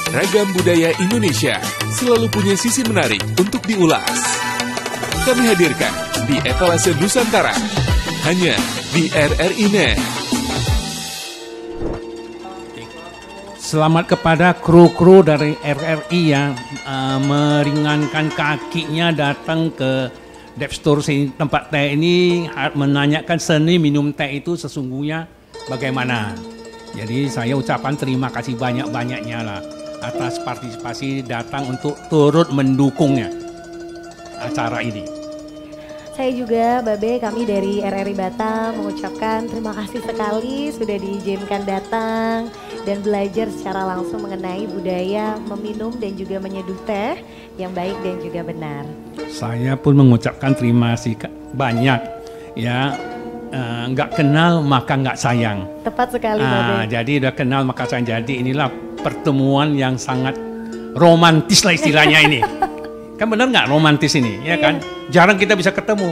Ragam budaya Indonesia selalu punya sisi menarik untuk diulas. Kami hadirkan di Etalase Nusantara, hanya di RRI Net. Selamat kepada kru-kru dari RRI yang meringankan kakinya datang ke Depstore tempat teh ini menanyakan seni minum teh itu sesungguhnya bagaimana. Jadi saya ucapkan terima kasih banyak-banyaknya lah atas partisipasi datang untuk turut mendukungnya acara ini. Saya juga, Babe, kami dari RRI Batam mengucapkan terima kasih sekali sudah diizinkan datang dan belajar secara langsung mengenai budaya meminum dan juga menyeduh teh yang baik dan juga benar. Saya pun mengucapkan terima kasih banyak ya, nggak kenal maka nggak sayang. Tepat sekali, Babe. Jadi udah kenal maka sayang, jadi inilah pertemuan yang sangat romantis lah istilahnya ini. Kan benar nggak romantis ini, ya kan? Jarang kita bisa ketemu.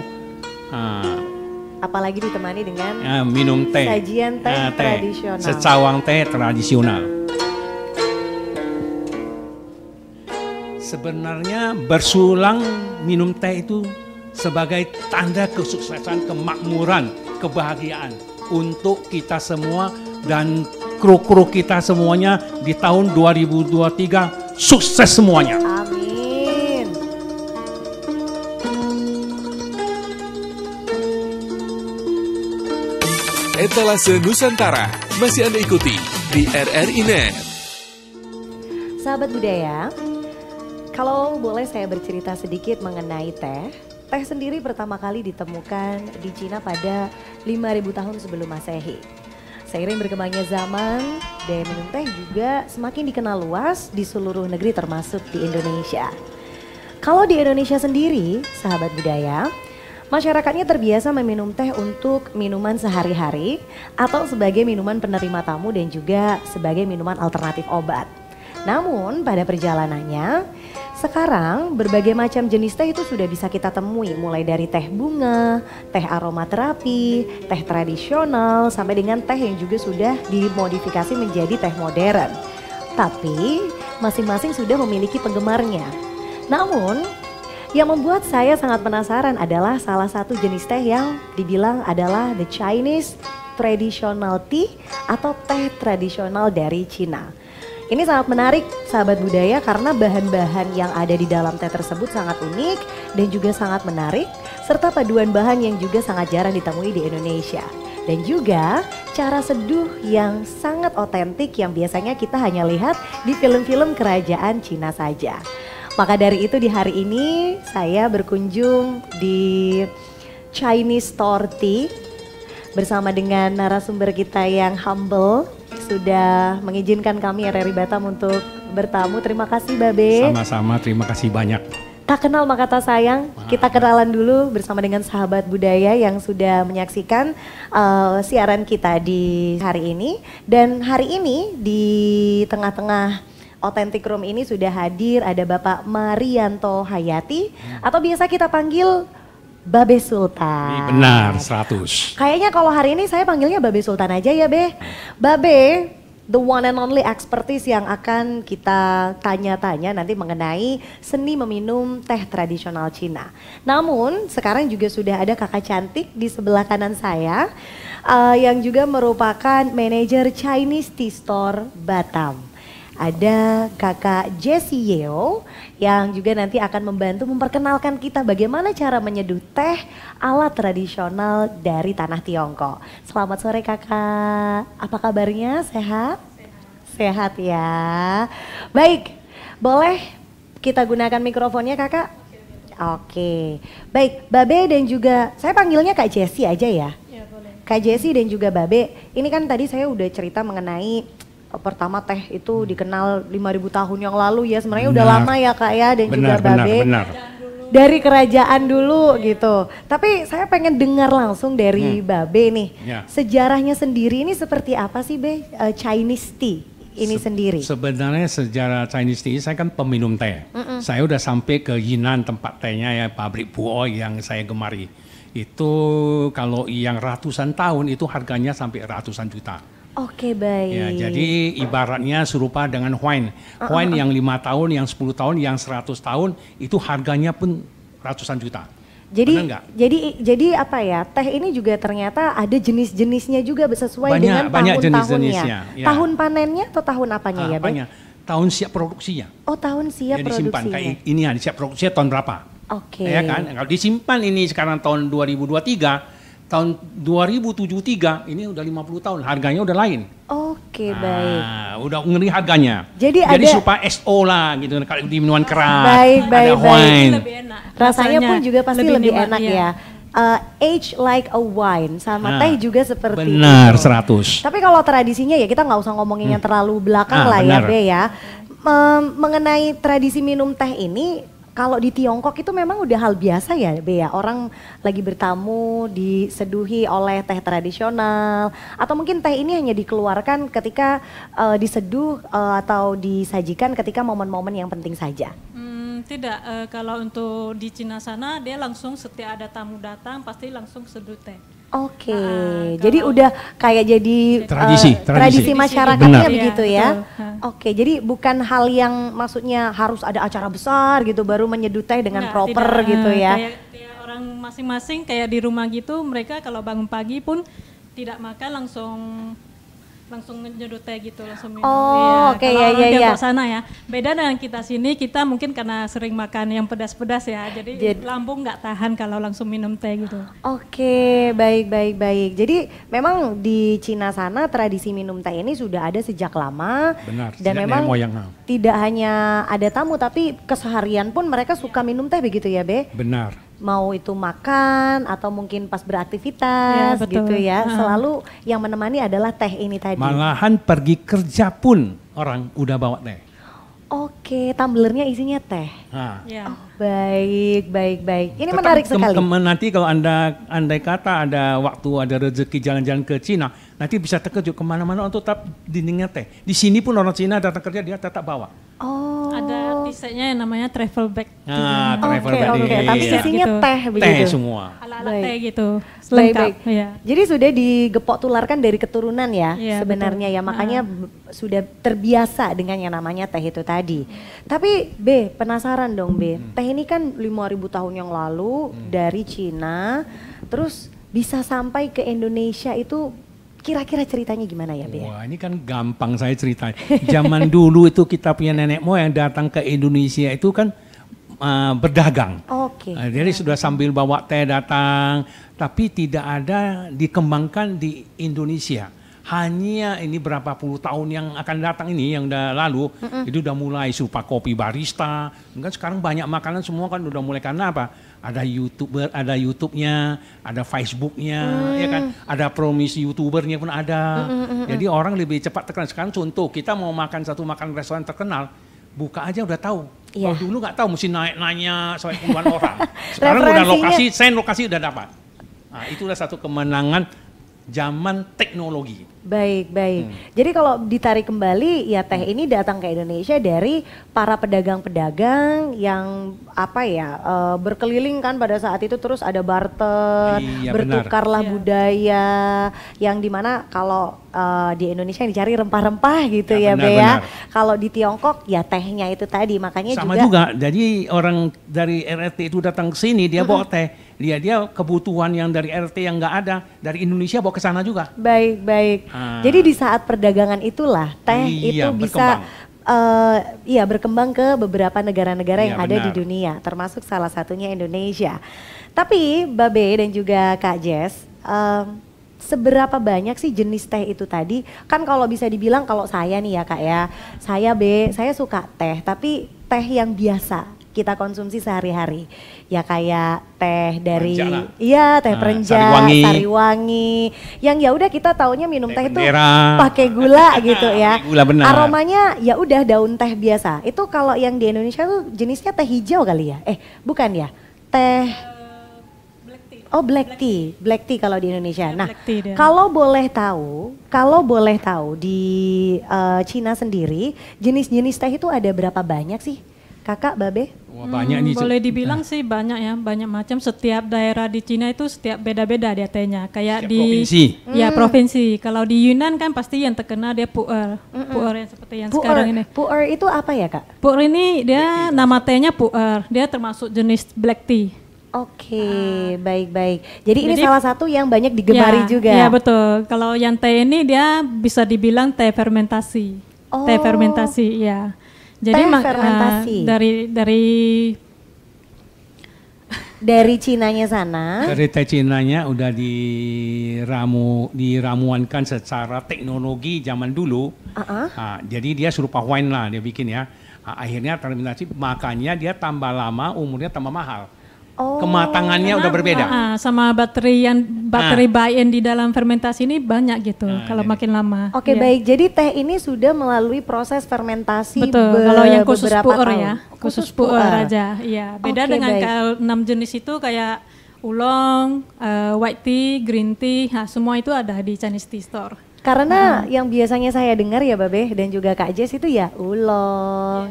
Apalagi ditemani dengan minum teh, sajian teh tradisional. Secawang teh tradisional. Sebenarnya bersulang minum teh itu sebagai tanda kesuksesan, kemakmuran, kebahagiaan untuk kita semua dan kru-kru kita semuanya di tahun 2023 sukses semuanya. Amin. Etalase Nusantara masih Anda ikuti di RRI Net. Sahabat budaya, kalau boleh saya bercerita sedikit mengenai teh. Teh sendiri pertama kali ditemukan di Cina pada 5.000 tahun sebelum Masehi. Seiring berkembangnya zaman, daya minum teh juga semakin dikenal luas di seluruh negeri termasuk di Indonesia. Kalau di Indonesia sendiri, sahabat budaya, masyarakatnya terbiasa meminum teh untuk minuman sehari-hari atau sebagai minuman penerima tamu dan juga sebagai minuman alternatif obat. Namun pada perjalanannya, sekarang berbagai macam jenis teh itu sudah bisa kita temui, mulai dari teh bunga, teh aromaterapi, teh tradisional, sampai dengan teh yang juga sudah dimodifikasi menjadi teh modern. Tapi masing-masing sudah memiliki penggemarnya. Namun yang membuat saya sangat penasaran adalah salah satu jenis teh yang dibilang adalah the Chinese traditional tea atau teh tradisional dari Cina. Ini sangat menarik sahabat budaya karena bahan-bahan yang ada di dalam teh tersebut sangat unik dan juga sangat menarik, serta paduan bahan yang juga sangat jarang ditemui di Indonesia. Dan juga cara seduh yang sangat otentik yang biasanya kita hanya lihat di film-film kerajaan Cina saja. Maka dari itu di hari ini saya berkunjung di Chinese Store Tea bersama dengan narasumber kita yang humble. Sudah mengizinkan kami RRI Batam untuk bertamu. Terima kasih, Babe. Sama-sama, terima kasih banyak. Tak kenal maka tak sayang. Kita kenalan dulu bersama dengan sahabat budaya yang sudah menyaksikan siaran kita di hari ini. Dan hari ini di tengah-tengah Authentic Room ini sudah hadir ada Bapak Marianto Hayati atau biasa kita panggil Babe Sultan. Benar, 100. Kayaknya kalau hari ini saya panggilnya Babe Sultan aja ya, Be. Babe, the one and only expertise yang akan kita tanya-tanya nanti mengenai seni meminum teh tradisional Cina. Namun sekarang juga sudah ada kakak cantik di sebelah kanan saya yang juga merupakan manajer Chinese Tea Store Batam. Ada kakak Jessie Yeo yang juga nanti akan membantu memperkenalkan kita bagaimana cara menyeduh teh ala tradisional dari tanah Tiongkok. Selamat sore kakak, apa kabarnya? Sehat? Sehat ya. Baik, boleh kita gunakan mikrofonnya kakak? Oke, baik Babe dan juga saya panggilnya Kak Jessie aja ya? Ya boleh. Kak Jessie dan juga Babe, ini kan tadi saya udah cerita mengenai pertama teh itu dikenal 5.000 tahun yang lalu ya, sebenarnya udah lama ya Kak ya, dan juga Babe benar. dari kerajaan dulu gitu. Tapi saya pengen dengar langsung dari Babe nih, sejarahnya sendiri ini seperti apa sih Be, Chinese tea ini sendiri? Sebenarnya sejarah Chinese tea, saya kan peminum teh. Saya udah sampai ke Yinan tempat tehnya ya, pabrik Buoi yang saya gemari. Itu kalau yang ratusan tahun itu harganya sampai ratusan juta. Oke, baik. Ya, jadi ibaratnya serupa dengan wine. Wine yang 5 tahun, yang 10 tahun, yang 100 tahun itu harganya pun ratusan juta. Jadi Benar nggak? jadi apa ya? Teh ini juga ternyata ada jenis-jenisnya juga sesuai dengan banyak tahun-tahunnya. jenis-jenisnya, ya. Tahun panennya atau tahun apanya ya, Be? Apanya? Tahun siap produksinya. Oh, tahun siap Jadi disimpan produksinya. kayak ini siap produksinya tahun berapa? Oke. Ya kan? Kalau disimpan ini sekarang tahun 2023, tahun 2073 ini udah 50 tahun, harganya udah lain. Oke, baik. Udah ngeri harganya. Jadi ada supaya SO lah gitu kalau di minuman keras. Baik, ada baik. wine. Lebih enak. Rasanya pun juga pasti lebih nikmat, enak iya. ya. Age like a wine sama teh juga seperti Benar, itu. 100. Tapi kalau tradisinya ya kita nggak usah ngomongin yang terlalu belakang lah ya, benar. Be ya. Mengenai tradisi minum teh ini, kalau di Tiongkok itu memang udah hal biasa ya, Be ya. Orang lagi bertamu diseduhi oleh teh tradisional atau mungkin teh ini hanya dikeluarkan ketika diseduh atau disajikan ketika momen-momen yang penting saja. Tidak, kalau untuk di Cina sana dia langsung setiap ada tamu datang pasti langsung seduh teh. Oke, Nah, jadi kalau- udah kayak jadi tradisi masyarakatnya Benar. begitu Iya, ya. betul. Oke, jadi bukan hal yang maksudnya harus ada acara besar gitu baru menyeduh teh dengan Enggak, proper tidak, gitu ya. Kayak orang masing-masing kayak di rumah gitu, mereka kalau bangun pagi pun tidak makan langsung nyeduh teh gitu langsung minum. Oh, oke, kalau ya, orang ya, ya. Tiongkok sana ya. Beda dengan kita sini, kita mungkin karena sering makan yang pedas-pedas ya, jadi lambung nggak tahan kalau langsung minum teh gitu. Oke, baik. Jadi memang di Cina sana tradisi minum teh ini sudah ada sejak lama. Benar, Dan sejak memang nenek moyang. tidak hanya ada tamu tapi keseharian pun mereka suka minum teh begitu ya, Be? Benar. Mau itu makan atau mungkin pas beraktivitas Ya, betul. gitu ya. Selalu yang menemani adalah teh ini tadi. Malahan pergi kerja pun orang udah bawa teh. Oke, tumblernya isinya teh. Nah. Ya. Baik. Ini Tetap menarik sekali. Nanti kalau andai kata ada waktu ada rezeki jalan-jalan ke Cina, nanti bisa terkejut kemana-mana untuk tetap dindingnya teh. Di sini pun orang Cina datang kerja dia tetap bawa. Oh. Ada t-shirtnya yang namanya travel bag. Nah, travel Oke, bag. tapi Iya. isinya Gitu. teh begitu. Teh semua. Ala-ala Baik. teh gitu. Baik. Lengkap. Ya. Jadi sudah digepok tularkan dari keturunan ya Iya, sebenarnya betul. ya, makanya sudah terbiasa dengan yang namanya teh itu tadi. Tapi B, penasaran dong B, teh ini kan 5.000 tahun yang lalu dari Cina, terus bisa sampai ke Indonesia itu kira-kira ceritanya gimana ya B? Wah, ini kan gampang saya ceritain. Zaman dulu itu kita punya nenek moyang datang ke Indonesia itu kan berdagang. Oke. Jadi sudah sambil bawa teh datang, tapi tidak ada dikembangkan di Indonesia. Hanya ini berapa puluh tahun yang akan datang ini yang udah lalu, itu udah mulai serupa kopi barista. Kan sekarang banyak makanan semua kan udah mulai, karena apa? Ada YouTuber, ada YouTube-nya, ada Facebook-nya, ya kan? Ada promosi YouTubernya pun ada. Jadi orang lebih cepat terkenal. Sekarang contoh kita mau makan satu makan restoran terkenal, buka aja udah tahu. Iya. Kalau dulu nggak tahu, mesti nanya sampai puluhan orang. Sekarang udah Referensinya- lokasi udah dapat. Nah, itulah satu kemenangan zaman teknologi. Baik. Jadi kalau ditarik kembali ya teh ini datang ke Indonesia dari para pedagang-pedagang yang apa ya berkeliling kan pada saat itu, terus ada barter, Iya, bertukarlah benar. budaya yang dimana kalau di Indonesia yang dicari rempah-rempah gitu Ya, ya, benar, Be ya. benar. Kalau di Tiongkok ya tehnya itu tadi, makanya Sama juga, jadi orang dari RRT itu datang ke sini, dia bawa teh. Dia kebutuhan yang dari RRT yang nggak ada, dari Indonesia bawa ke sana juga. Baik. Jadi di saat perdagangan itulah teh Iya, itu bisa berkembang ke beberapa negara-negara Iya, yang ada di benar. dunia, termasuk salah satunya Indonesia. Tapi Babe dan juga Kak Jess, seberapa banyak sih jenis teh itu tadi? Kan kalau bisa dibilang, kalau saya nih ya Kak ya, saya suka teh, tapi teh yang biasa kita konsumsi sehari-hari. Ya kayak teh dari, Perenjak lah. iya teh perenjak, sariwangi, yang ya udah kita taunya minum teh itu bendera. pakai gula gitu ya. Pakai gula, benar. Aromanya ya udah daun teh biasa. Itu kalau yang di Indonesia tuh jenisnya teh hijau kali ya? Bukan ya? Teh Black tea. Oh, black tea kalau di Indonesia. Ya, Nah, black tea dia. kalau boleh tahu di Cina sendiri jenis-jenis teh itu ada berapa banyak sih? Kakak, Babe? Wah, banyak nih. Boleh dibilang sih banyak ya, banyak macam. Setiap daerah di Cina itu setiap beda-beda dia tehnya. Kayak Setiap di provinsi. Ya provinsi. Kalau di Yunnan kan pasti yang terkenal dia pu'er. Pu'er yang seperti yang sekarang ini. Pu'er itu apa ya, Kak? Pu'er ini dia nama tehnya pu'er. Dia termasuk jenis black tea. Oke, baik-baik. Jadi ini salah satu yang banyak digemari Ya, juga. Iya betul. Kalau yang teh ini dia bisa dibilang teh fermentasi. Teh fermentasi, ya. Jadi Teh fermentasi. Dari Cinanya sana. Dari teh Cinanya udah diramuankan secara teknologi zaman dulu. Jadi dia serupa wine lah dia bikin ya. Akhirnya fermentasi, makanya dia tambah lama, umurnya tambah mahal. Kematangannya udah berbeda. Sama bakteri baik yang di dalam fermentasi ini banyak gitu. Kalau makin lama. Oke, baik. Jadi teh ini sudah melalui proses fermentasi. Betul. Kalau yang khusus beberapa pu'er tahun. ya, khusus pu'er aja. Iya. Beda Oke, dengan baik. kalau 6 jenis itu kayak oolong, white tea, green tea, semua itu ada di Chinese Tea Store. Karena yang biasanya saya dengar ya Babe dan juga Kak Jess itu ya oolong,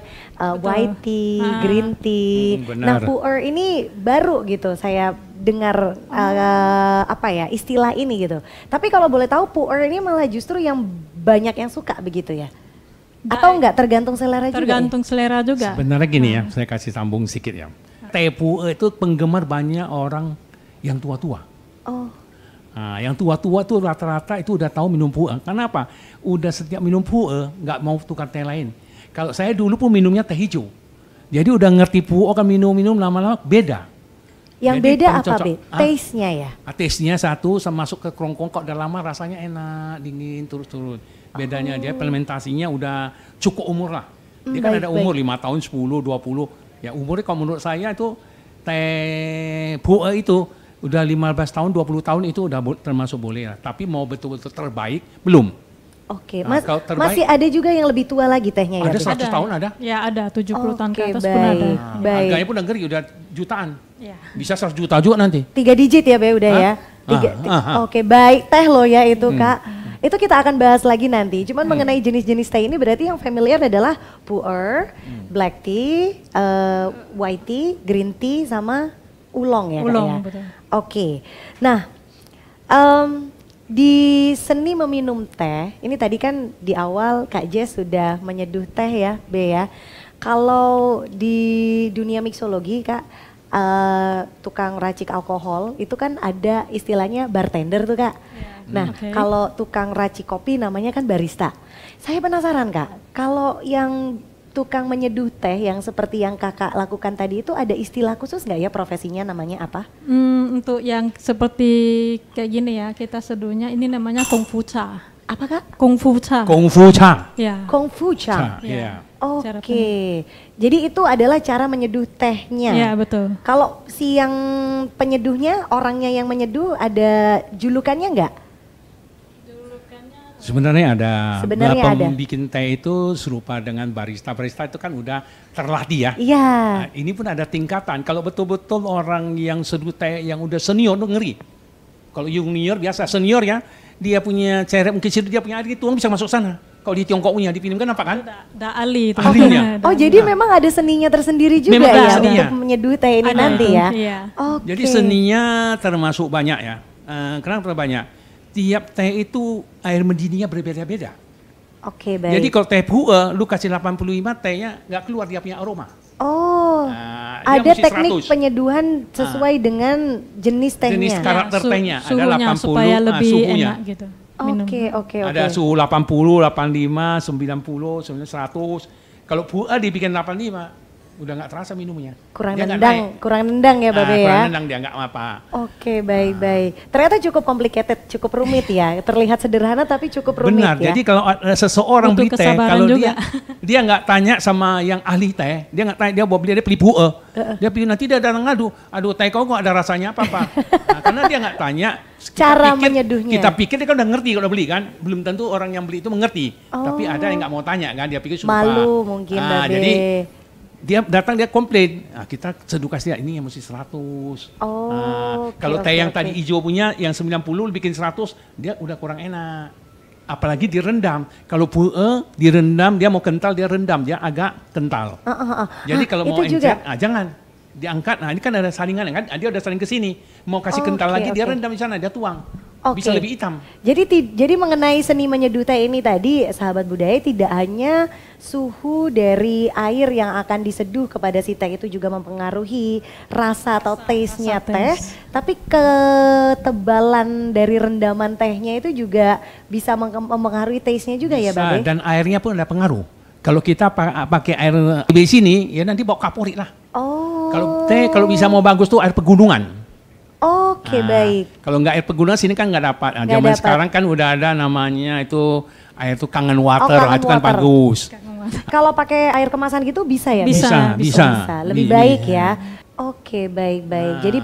white tea, green tea. Nah, Benar. pu'er ini baru gitu saya dengar istilah ini gitu. Tapi kalau boleh tahu pu'er ini malah justru yang banyak yang suka begitu ya? Atau enggak tergantung selera juga? Tergantung selera juga. Sebenarnya gini ya, saya kasih sambung sedikit ya. Teh pu'er itu penggemar banyak orang yang tua-tua. Nah, yang tua-tua tuh rata-rata itu udah tahu minum pu'er. Kenapa? Udah setiap minum pu'er nggak mau tukar teh lain. Kalau saya dulu pun minumnya teh hijau. Jadi udah ngerti pu'er kan minum-minum lama-lama beda. Yang Jadi beda paling apa cocok. Be? Taste-nya ya? Taste-nya satu sama masuk ke kerongkong kok udah lama rasanya enak, dingin terus-terus. Bedanya dia fermentasinya udah cukup umur lah. Dia kan ada umur 5 tahun, 10, 20. Ya umurnya kalau menurut saya itu teh pu'er itu udah 15 tahun, 20 tahun itu udah termasuk boleh lah. Tapi mau betul-betul terbaik, belum. Oke, Nah, kalau terbaik- masih ada juga yang lebih tua lagi tehnya ya? Ada Be? 100 tahun ada. Ya ada 70 tahun ke Oke, atas pun ada. baik. Nah, harganya pun udah ngeri, udah jutaan. Ya. Bisa 100 juta juga nanti. 3 digit ya Be udah ya? Oke, baik. Teh lo ya itu Kak. Itu kita akan bahas lagi nanti. Cuman mengenai jenis-jenis teh ini berarti yang familiar adalah pu'er, black tea, white tea, green tea, sama oolong ya Kak Oolong, ya? betul. Oke. Nah, di seni meminum teh, ini tadi kan di awal Kak Jess sudah menyeduh teh ya, Be ya. Kalau di dunia mixologi Kak, tukang racik alkohol itu kan ada istilahnya bartender tuh Kak. Nah, kalau tukang racik kopi namanya kan barista. Saya penasaran Kak, kalau yang tukang menyeduh teh yang seperti yang Kakak lakukan tadi itu ada istilah khusus nggak ya, profesinya namanya apa? Untuk yang seperti kayak gini ya, kita seduhnya ini namanya kungfu-cha. Apa Kak? Kungfu-cha. Kungfu cha. Ya. Kungfu-cha. Iya. Oke, jadi itu adalah cara menyeduh tehnya. Ya betul. Kalau si yang penyeduhnya, orangnya yang menyeduh ada julukannya nggak? Sebenarnya ada. Sebenarnya ada. Bikin teh itu serupa dengan barista. Barista itu kan udah terlatih ya. Iya. Nah, ini pun ada tingkatan. Kalau betul-betul orang yang seduh teh yang udah senior tuh ngeri. Kalau junior biasa, senior ya, dia punya ceret mungkin situ dia punya air tuang bisa masuk sana. Kalau di Tiongkok punya dipinumkan apa kan? Da ahli itu. Ahlinya. Oh jadi memang ada seninya tersendiri juga Memang ada ya seninya. untuk menyeduh teh ini Ada. nanti ya? Iya. Oke. Jadi seninya termasuk banyak ya. Kenapa banyak? Tiap teh itu air mendidihnya berbeda-beda. Oke, baik. Jadi kalau teh pu'er, lu kasih 85 tehnya nggak keluar dia punya aroma. Oh, Nah, dia ada mesti teknik 100. penyeduhan sesuai dengan jenis tehnya. Jenis karakter tehnya. Ada Suhunya 80 supaya lebih suhunya. enak gitu. minum. Oke. Ada suhu 80, 85, 90, 100. Kalau pu'er dibikin 85, udah nggak terasa minumnya. Kurang Dia nggak nendang ya Babe ya. Kurang nendang dia nggak apa. Oke, baik. Ternyata cukup complicated, cukup rumit ya. Terlihat sederhana tapi cukup rumit Benar. ya. Jadi kalau seseorang Butuh beli teh, kesabaran kalau juga. dia nggak tanya sama yang ahli teh, dia nggak tanya, dia bawa beli dia beli pu'er. Dia pilih nanti dia datang ngadu, aduh teh kau kok ada rasanya apa? Nah, karena dia nggak tanya. Cara menyeduhnya. Kita pikir dia kan udah ngerti kalau udah beli kan. Belum tentu orang yang beli itu mengerti. Tapi ada yang nggak mau tanya kan, dia pikir sumpah. Malu mungkin Babe. Jadi dia datang dia komplain, kita seduh kasih dia ini yang mesti 100. Oh, Kalau oke, teh yang oke. tadi hijau punya yang 90 bikin 100, dia udah kurang enak. Apalagi direndam. Kalau pu'e direndam, dia mau kental, dia rendam, dia agak kental. Jadi kalau mau encer, jangan diangkat. Nah ini kan ada saringan kan, dia udah saring ke sini. Mau kasih kental lagi, dia rendam di sana, dia tuang. Bisa lebih hitam. Jadi mengenai seni menyeduh teh ini tadi, sahabat budaya, tidak hanya suhu dari air yang akan diseduh kepada si teh itu juga mempengaruhi rasa atau taste-nya teh, tapi ketebalan dari rendaman tehnya itu juga bisa mempengaruhi taste-nya juga ya, Babe? Dan airnya pun ada pengaruh. Kalau kita pakai air di sini, ya nanti bawa kapuri lah. Kalau teh, kalau bisa mau bagus tuh air pegunungan. Baik. Kalau nggak air pegunungan sini kan nggak dapat. Nah, zaman sekarang kan udah ada namanya itu air itu Kangen Water, itu kan bagus. Kalau pakai air kemasan gitu bisa ya? Bisa. Lebih baik ya. Baik. Jadi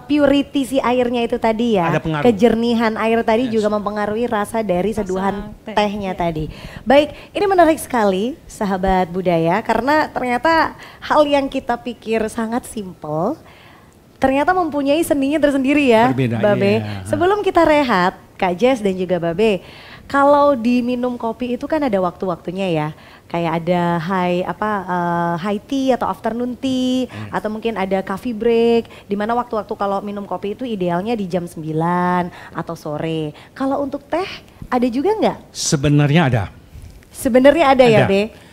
purity si airnya itu tadi ya, kejernihan air tadi juga mempengaruhi rasa dari seduhan tehnya tadi. Baik, ini menarik sekali sahabat budaya karena ternyata hal yang kita pikir sangat simpel ternyata mempunyai seninya tersendiri ya. Berbeda, Babe. Sebelum kita rehat, Kak Jess dan juga Babe, kalau diminum kopi itu kan ada waktu-waktunya ya. Kayak ada high tea atau afternoon tea atau mungkin ada coffee break, di mana waktu-waktu kalau minum kopi itu idealnya di jam 9 atau sore. Kalau untuk teh ada juga nggak? Sebenarnya ada. Sebenarnya ada ya, Be?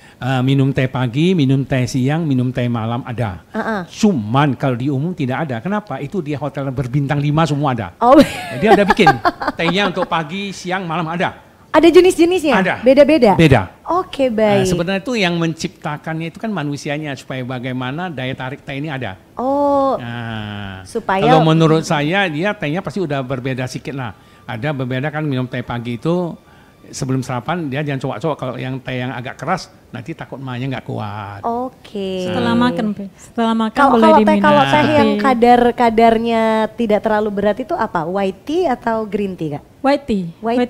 Minum teh pagi, minum teh siang, minum teh malam ada. Cuman kalau di umum tidak ada. Kenapa? Itu di hotel berbintang 5 semua ada. Dia ada bikin tehnya untuk pagi, siang, malam ada. Ada jenis-jenisnya? Ada. Beda-beda? Beda. Baik. Sebenarnya itu yang menciptakannya itu kan manusianya supaya bagaimana daya tarik teh ini ada. Supaya kalau menurut saya dia tehnya pasti udah berbeda sedikit lah. Ada berbeda kan minum teh pagi itu sebelum sarapan dia jangan coba-coba kalau yang teh yang agak keras nanti takut mahnya nggak kuat. Setelah makan, setelah makan boleh diminum. Kalau teh yang kadarnya tidak terlalu berat itu apa? White tea atau green tea, Kak? White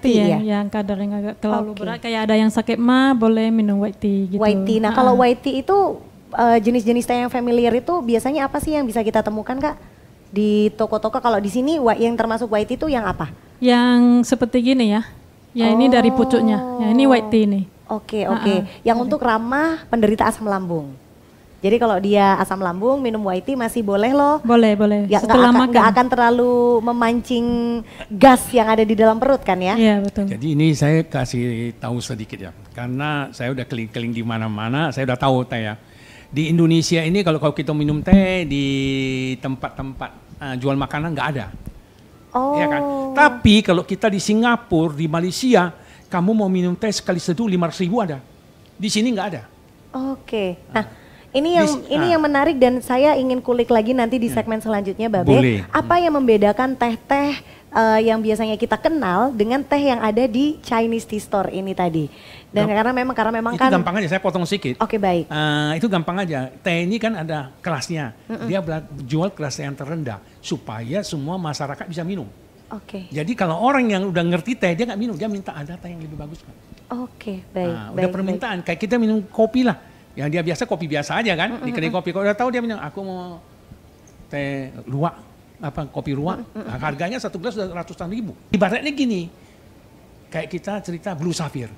tea ya? Yang kadar yang agak terlalu berat. Kayak ada yang sakit mah boleh minum white tea gitu. White tea. Nah kalau white tea itu jenis-jenis teh yang familiar itu biasanya apa sih yang bisa kita temukan, Kak? Di toko-toko kalau di sini yang termasuk white tea itu yang apa? Yang seperti gini ya. Ya ini dari pucuknya, ya ini white tea nih. Yang untuk ramah penderita asam lambung. Jadi kalau dia asam lambung minum white tea masih boleh loh. Boleh. Ya, setelah makan. Nggak akan terlalu memancing gas yang ada di dalam perut kan ya? Iya betul. Jadi ini saya kasih tahu sedikit ya, karena saya udah keliling-keliling di mana-mana, saya udah tahu teh ya. Di Indonesia ini kalau kita minum teh di tempat-tempat jual makanan nggak ada. Ya kan? Tapi kalau kita di Singapura, di Malaysia, kamu mau minum teh sekali seduh 500.000 ada. Di sini nggak ada. Nah, ini yang menarik dan saya ingin kulik lagi nanti di segmen selanjutnya, Babe. Boleh. Apa yang membedakan teh-teh yang biasanya kita kenal dengan teh yang ada di Chinese tea store ini tadi? Dan karena memang itu kan gampang aja, saya potong sedikit. Baik. Itu gampang aja. Teh ini kan ada kelasnya. Dia jual kelas yang terendah supaya semua masyarakat bisa minum. Jadi kalau orang yang udah ngerti teh dia nggak minum, dia minta ada teh yang lebih bagus kan. Baik. Udah permintaan kayak kita minum kopi lah. Yang dia biasa kopi biasa aja kan, di kedai kopi. Kalau udah tahu dia minum, aku mau teh luwak, kopi luwak. Harganya satu gelas udah ratusan ribu. Ibaratnya gini, kayak kita cerita Blue Sapphire.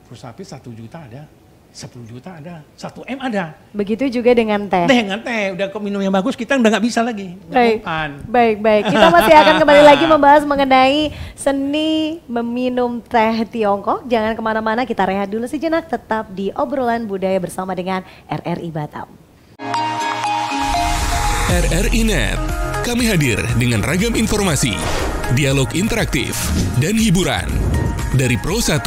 Blue Sapphire 1 juta ada, 10 juta ada, 1 M ada. Begitu juga dengan teh. Dengan teh, udah kok minum yang bagus kita udah nggak bisa lagi. Baik. Kita masih akan kembali lagi membahas mengenai seni meminum teh Tiongkok. Jangan kemana-mana, kita rehat dulu sejenak. Tetap di Obrolan Budaya bersama dengan RRI Batam. RRI Net, kami hadir dengan ragam informasi, dialog interaktif, dan hiburan. Dari Pro 1,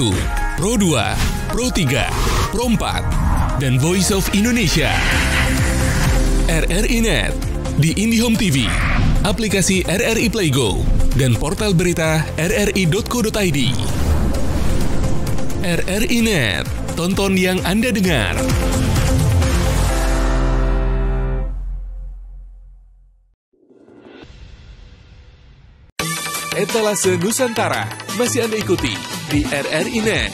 Pro 2, Pro 3, Pro 4, dan Voice of Indonesia. RRI Net, di IndiHome TV, aplikasi RRI Playgo, dan portal berita rri.co.id. RRI Net, tonton yang Anda dengar. Etalase Nusantara masih Anda ikuti di RRI Net.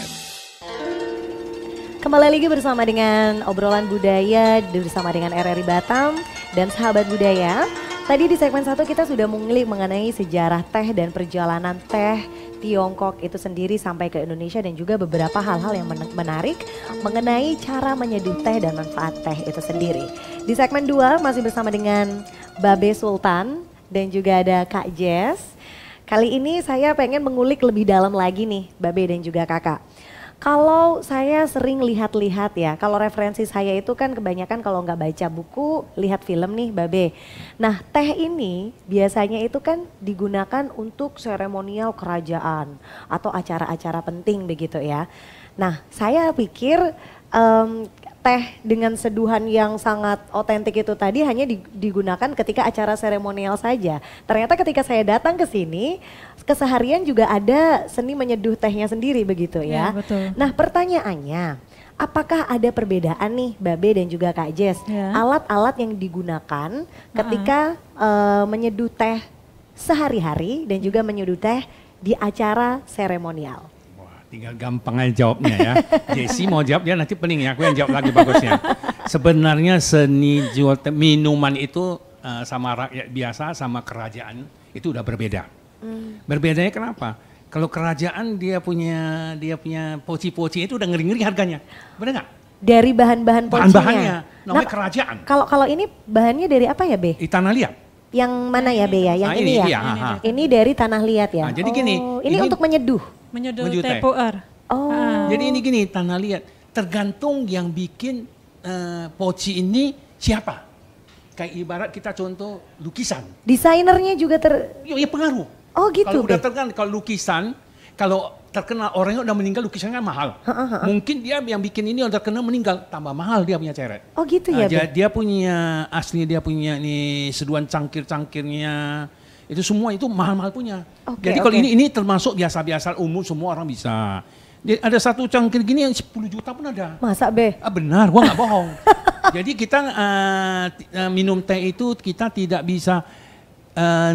Kembali lagi bersama dengan Obrolan Budaya bersama dengan RRI Batam dan sahabat budaya. Tadi di segmen 1 kita sudah mengulik mengenai sejarah teh dan perjalanan teh Tiongkok itu sendiri sampai ke Indonesia dan juga beberapa hal-hal yang menarik mengenai cara menyeduh teh dan manfaat teh itu sendiri. Di segmen 2 masih bersama dengan Babe Sultan dan juga ada Kak Jess. Kali ini saya pengen mengulik lebih dalam lagi nih Babe dan juga Kakak. Kalau saya sering lihat-lihat ya, kalau referensi saya itu kan kebanyakan kalau nggak baca buku, lihat film nih Babe. Nah teh ini biasanya itu kan digunakan untuk seremonial kerajaan atau acara-acara penting begitu ya. Nah saya pikir teh dengan seduhan yang sangat otentik itu tadi hanya digunakan ketika acara seremonial saja. Ternyata ketika saya datang ke sini, keseharian juga ada seni menyeduh tehnya sendiri begitu ya. Betul. Nah pertanyaannya, apakah ada perbedaan nih Babe dan juga Kak Jess, alat-alat yang digunakan ketika menyeduh teh sehari-hari dan juga menyeduh teh di acara seremonial? Tinggal gampang aja jawabnya ya. Jessie mau jawab, dia nanti pening ya, aku yang jawab lagi bagusnya. Sebenarnya seni jual minuman itu sama rakyat biasa sama kerajaan itu udah berbeda. Berbedanya kenapa? Kalau kerajaan dia punya poci-poci itu udah ngeri-ngeri harganya. Benar nggak? Dari bahan-bahan pocinya? Bahan-bahannya, namanya kerajaan. Kalau ini bahannya dari apa ya Be? Di tanah liat. Yang mana ya Be ya? Yang ini ya? Iya, ini dari tanah liat ya? Nah, jadi gini. Ini untuk menyeduh? Menyeduh teh pu'er. Jadi ini gini, tanah liat. Tergantung yang bikin poci ini siapa. Kayak ibarat kita contoh lukisan. Desainernya juga Iya pengaruh. Oh gitu. Kalau udah terkenal, kalau lukisan, kalau terkenal orangnya udah meninggal lukisannya mahal. Mungkin dia yang bikin ini udah terkenal meninggal, tambah mahal dia punya ceret. Oh gitu ya. Dia punya aslinya dia punya nih seduhan cangkir-cangkirnya. Itu semua itu mahal-mahal punya. Jadi kalau ini termasuk biasa-biasa umum semua orang bisa. Ada satu cangkir gini yang 10 juta pun ada. Masa Be? Benar, gua nggak bohong. Jadi kita minum teh itu kita tidak bisa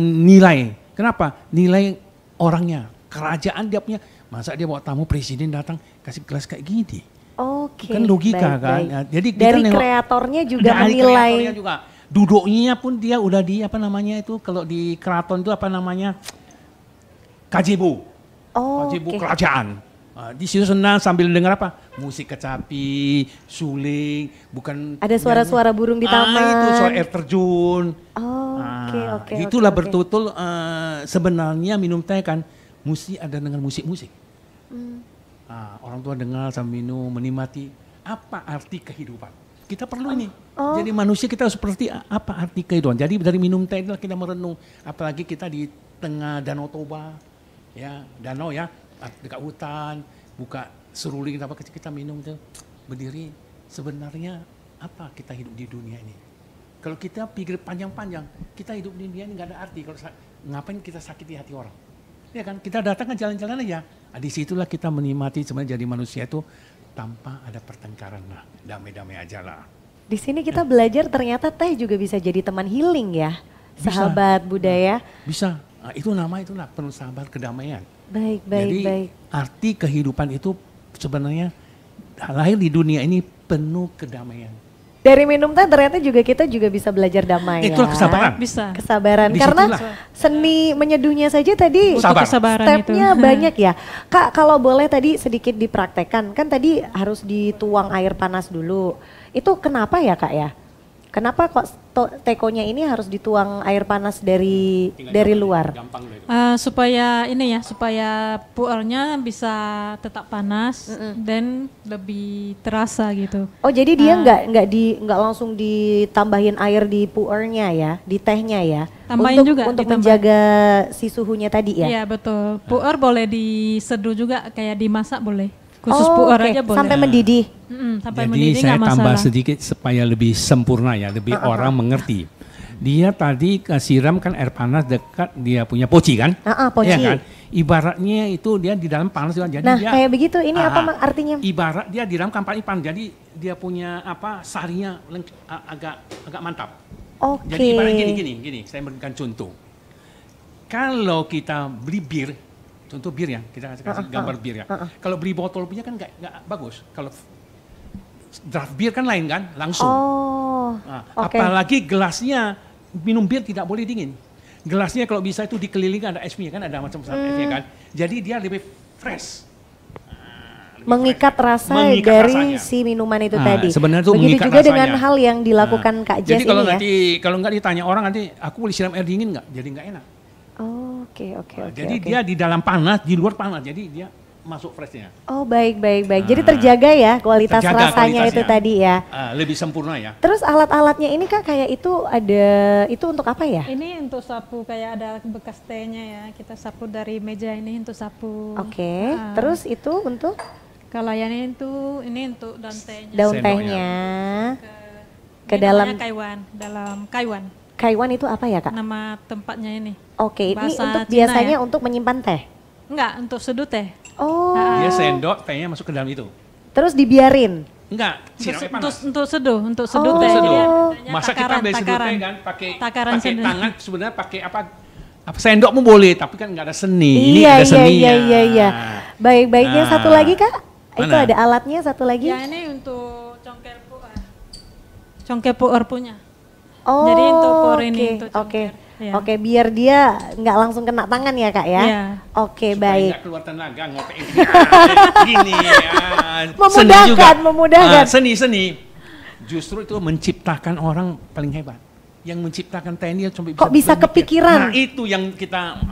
nilai. Kenapa? Nilai orangnya. Kerajaan dia punya. Masa dia bawa tamu presiden datang kasih gelas kayak gini. Kan logika kan. Ya, jadi dari kita kreatornya juga menilai. Kreatornya juga. Duduknya pun dia udah di apa namanya itu kalau di keraton itu apa namanya gazebo. Gazebo kerajaan. Di situ senang sambil dengar apa? Musik kecapi, suling, bukan ada suara-suara burung di taman. Itu suara air terjun. Itulah bertutul sebenarnya minum teh kan mesti ada dengan musik-musik. Orang tua dengar sambil minum menikmati apa arti kehidupan. Kita perlu ini. Jadi manusia kita seperti apa arti kehidupan. Jadi dari minum teh itulah kita merenung. Apalagi kita di tengah Danau Toba, ya danau ya, dekat hutan, buka seruling apa kita minum itu berdiri. Sebenarnya apa kita hidup di dunia ini? Kalau kita pikir panjang-panjang, kita hidup di dunia ini nggak ada arti. Kalau ngapain kita sakiti hati orang? Ya kan kita datang kan jalan-jalan aja. Disitulah kita menikmati sebenarnya jadi manusia itu tanpa ada pertengkaran lah, damai-damai aja lah. Di sini kita belajar ternyata teh juga bisa jadi teman healing ya, sahabat budaya. Bisa, itu itulah penuh sabar kedamaian. Baik. Arti kehidupan itu sebenarnya lahir di dunia ini penuh kedamaian. Dari minum teh ternyata kita juga bisa belajar damai. Itulah kesabaran. Bisa. Kesabaran. Karena seni menyeduhnya saja tadi stepnya banyak ya. Kak kalau boleh tadi sedikit dipraktekkan. Kan tadi harus dituang air panas dulu. Itu kenapa ya Kak ya? Kenapa kok tekonya ini harus dituang air panas dari luar? Supaya puernya bisa tetap panas dan lebih terasa gitu. Oh jadi dia nggak langsung ditambahin air di puernya ya, di tehnya ya? Tambahin juga untuk menjaga si suhunya tadi ya? Iya betul. Puer boleh diseduh juga kayak dimasak boleh. Khusus puer aja boleh. Sampai mendidih. Sampai Jadi mendidih saya tambah masalah. sedikit supaya lebih sempurna ya, lebih orang mengerti. Dia tadi siram kan air panas dekat dia punya poci kan? Poci. Ya kan? Ibaratnya itu dia di dalam panas juga. Jadi dia, kayak begitu. Ini apa artinya? Ibarat dia di dalam kampak panas. Jadi dia punya sarinya agak mantap. Jadi ibarat gini. Saya berikan contoh. Kalau kita beli bir, contoh bir ya, kita kasih gambar bir ya. Kalau beli botol punya kan nggak bagus. Kalau draft bir kan lain kan, langsung. Apalagi gelasnya minum bir tidak boleh dingin. Gelasnya kalau bisa itu dikelilingi ada esnya kan, ada macam-macam esnya kan. Jadi dia lebih fresh. Mengikat rasa Mengikat dari rasanya. si minuman itu tadi. Sebenarnya itu Begitu mengikat juga dengan rasanya. hal yang dilakukan Kak Jess Jadi kalau ini ya. nanti kalau nggak ditanya orang nanti aku boleh siram air dingin nggak? Jadi nggak enak. Oh, oke. Jadi dia di dalam panas, di luar panas. Jadi dia masuk freshnya. Oh, baik. Jadi terjaga ya kualitas Terjaga rasanya itu kualitasnya. tadi ya. Lebih sempurna ya. Terus alat-alatnya ini Kak kayak itu ada, itu untuk apa ya? Ini untuk sapu, kayak ada bekas tehnya ya. Kita sapu dari meja ini untuk sapu. Oke. Ah. Terus itu untuk Kalau yang ini untuk daun tehnya. daun Sendoknya. tehnya. Ke Ini dalam- namanya kaiwan, dalam kaiwan. Kaiwan itu apa ya Kak? Nama tempatnya ini. Oke, ini Bahasa untuk Cina biasanya ya. untuk menyimpan teh. Enggak, untuk seduh teh. Oh, Dia sendok, tehnya masuk ke dalam itu. terus dibiarin. Enggak, siramnya panas. Untuk seduh Oh. teh. Seduh. Jadi adanya Masa kita takaran, ambil seduh takaran. teh kan pakai Takaran pakai seduh. tangan sebenarnya pakai apa sendok pun boleh tapi kan nggak ada seni. Ini ada seninya. Iya. Baik. Yang satu Nah. lagi Kak? Itu Mana? ada alatnya satu lagi? Yang ini untuk congkel puer. Congkel puer punya. Oh, Jadi untuk pour ini, untuk Oke. congkel. Ya. Oke, biar dia nggak langsung kena tangan ya Kak ya? Iya. Oke, Supaya baik. nggak keluar tenaga ngopein gini ya. Memudahkan, memudahkan. Seni. Justru itu menciptakan orang paling hebat. Yang menciptakan teh ini sampai Kok bisa berpikir. kepikiran? Nah, itu yang kita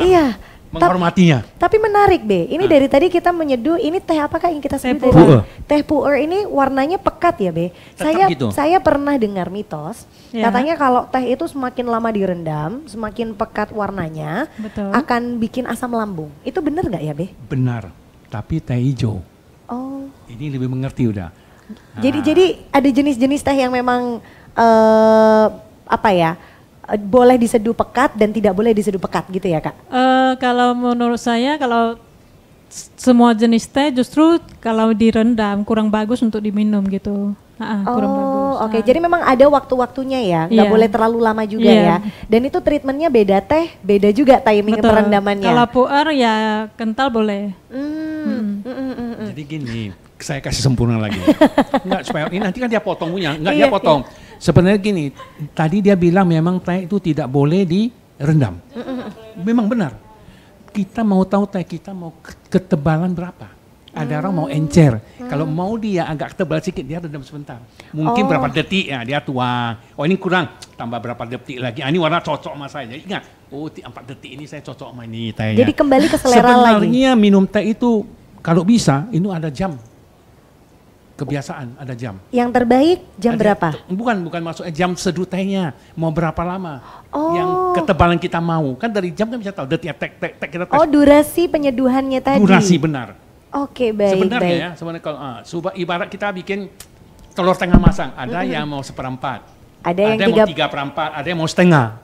Iya. menghormatinya. Tapi menarik Be, ini dari tadi kita menyeduh, ini teh apa Kak yang kita sebut Teh tadi? puer. Teh puer ini warnanya pekat ya Be. Tetap gitu. Saya pernah dengar mitos, Ya. katanya kalau teh itu semakin lama direndam, semakin pekat warnanya, Betul. akan bikin asam lambung. Itu benar nggak ya Be? Benar. Tapi teh hijau. Oh, Ini lebih mengerti udah. jadi ada jenis-jenis teh yang memang apa ya, boleh diseduh pekat dan tidak boleh diseduh pekat gitu ya Kak? Kalau menurut saya, kalau semua jenis teh justru kalau direndam kurang bagus untuk diminum gitu. Kurang bagus. Oke. Jadi memang ada waktu-waktunya ya, nggak Iya. boleh terlalu lama juga Iya. ya. Dan itu treatmentnya beda teh, beda juga timing Betul. perendamannya. Kalau puer ya kental boleh. Jadi gini, saya kasih sempurna lagi. Enggak, supaya ini nanti kan dia potong punya, enggak Iya, dia potong. Sebenarnya gini, tadi dia bilang memang teh itu tidak boleh direndam. Memang benar. Kita mau tahu teh kita mau ketebalan berapa. Ada orang mau encer. Kalau mau dia agak tebal sedikit, dia rendam sebentar. Mungkin berapa detik ya dia tuang. Oh ini kurang, tambah berapa detik lagi. Ini warna cocok sama saya. Jadi ingat, 4 detik ini saya cocok sama ini tehnya. Jadi kembali ke selera lagi. Sebenarnya minum teh itu kalau bisa, itu ada jam. Kebiasaan, ada jam. Yang terbaik jam Ada- berapa? Bukan maksudnya jam seduh tehnya. Mau berapa lama. Oh. Yang ketebalan kita mau. Kan dari jam kan bisa tahu, detik tek kita tes. Oh, durasi penyeduhannya tadi. Durasi benar. Oke, baik. Sebenarnya ya, sebenarnya kalau ibarat kita bikin telur setengah masang, ada yang mau 1/4. Ada yang mau 3/4, ada yang mau setengah.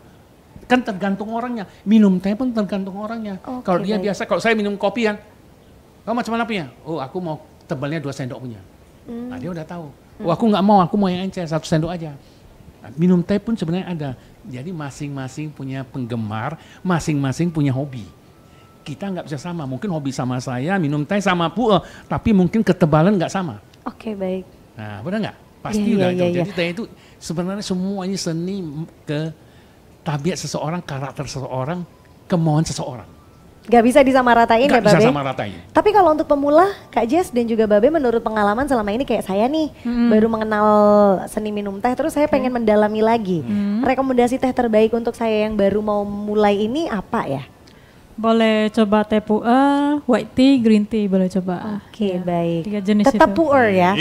Kan tergantung orangnya. Minum teh pun tergantung orangnya. Oke, Kalau dia baik. biasa, kalau saya minum kopi kan, kamu macam mana punya? Oh, aku mau tebalnya 2 sendok punya. Nah, dia udah tahu. Oh, aku nggak mau, aku mau yang encer 1 sendok aja. Nah, minum teh pun sebenarnya ada. Jadi masing-masing punya penggemar, masing-masing punya hobi. Kita nggak bisa sama. Mungkin hobi sama saya, minum teh sama tapi mungkin ketebalan nggak sama. Oke, baik. Nah, benar nggak? Pasti Iya, udah iya, itu. iya. Jadi teh itu sebenarnya semua ini seni ke tabiat seseorang, karakter seseorang, kemauan seseorang. Gak bisa disamaratain ya Nggak bisa Babe? sama ratain. Tapi kalau untuk pemula, Kak Jess dan juga Babe menurut pengalaman selama ini kayak saya nih, baru mengenal seni minum teh, terus saya pengen mendalami lagi. Rekomendasi teh terbaik untuk saya yang baru mau mulai ini apa ya? Boleh coba teh puer, white tea, green tea boleh coba. Oke, Ya, baik. 3 jenis Tetap itu. puer ya?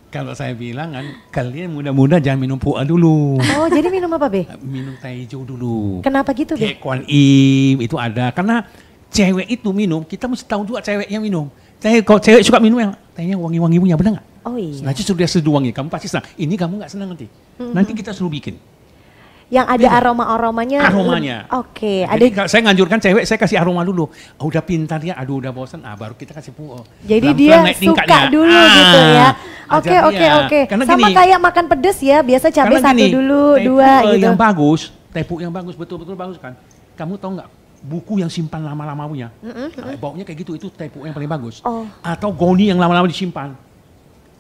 Kalau saya bilang kan, kalian muda-muda jangan minum pu'er dulu. Oh, jadi minum apa Be? Minum teh hijau dulu. Kenapa gitu Be? Kayak Kuan Im itu ada. Karena cewek itu minum, kita mesti tahu juga cewek yang minum. Kalau cewek suka minum yang tehnya wangi-wangi punya, benar nggak? Oh iya. Nanti sudah seduh wangi, kamu pasti senang. Ini kamu nggak senang nanti. Nanti kita suruh bikin. Yang ada aroma-aromanya. Aromanya. Oke, Jadi ada. kalau saya nganjurkan cewek, saya kasih aroma dulu. Oh, udah pintar ya, aduh udah bosan, baru kita kasih pu'er. Jadi Pelan-pelan dia naik suka tingkatnya. dulu gitu ya. Oke, ajar oke, dia. oke. Karena Sama gini, kayak makan pedes ya, biasa cabai karena 1 gini, dulu, teh 2 pu'er gitu. yang bagus, teh pu'er yang bagus, betul-betul bagus kan. Kamu tahu nggak, buku yang simpan lama-lama punya, baunya kayak gitu, itu teh pu'er yang paling bagus. Oh. Atau goni yang lama-lama disimpan,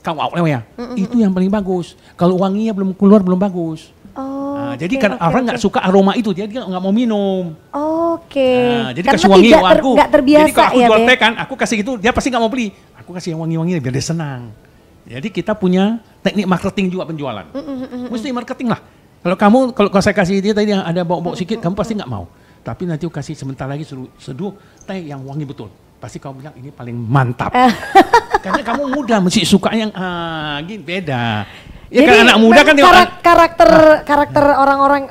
kau ya, itu yang paling bagus. Kalau wanginya belum keluar, belum bagus. Oh, Jadi kan orang nggak suka aroma itu, dia nggak mau minum. Jadi Karena kasih wangi tidak aku. nggak terbiasa Jadi kalau aku ya, jual Be? teh kan, aku kasih gitu, dia pasti nggak mau beli. Aku kasih yang wangi-wangi biar dia senang. Jadi kita punya teknik marketing juga penjualan. Mesti marketing lah. Kalau saya kasih dia tadi yang ada bau-bau sedikit, kamu pasti nggak mau. Tapi nanti aku kasih sebentar lagi seduh teh yang wangi betul. Pasti kamu bilang ini paling mantap. Karena kamu muda mesti suka yang gini beda. Ya kan anak muda kan karakter orang-orang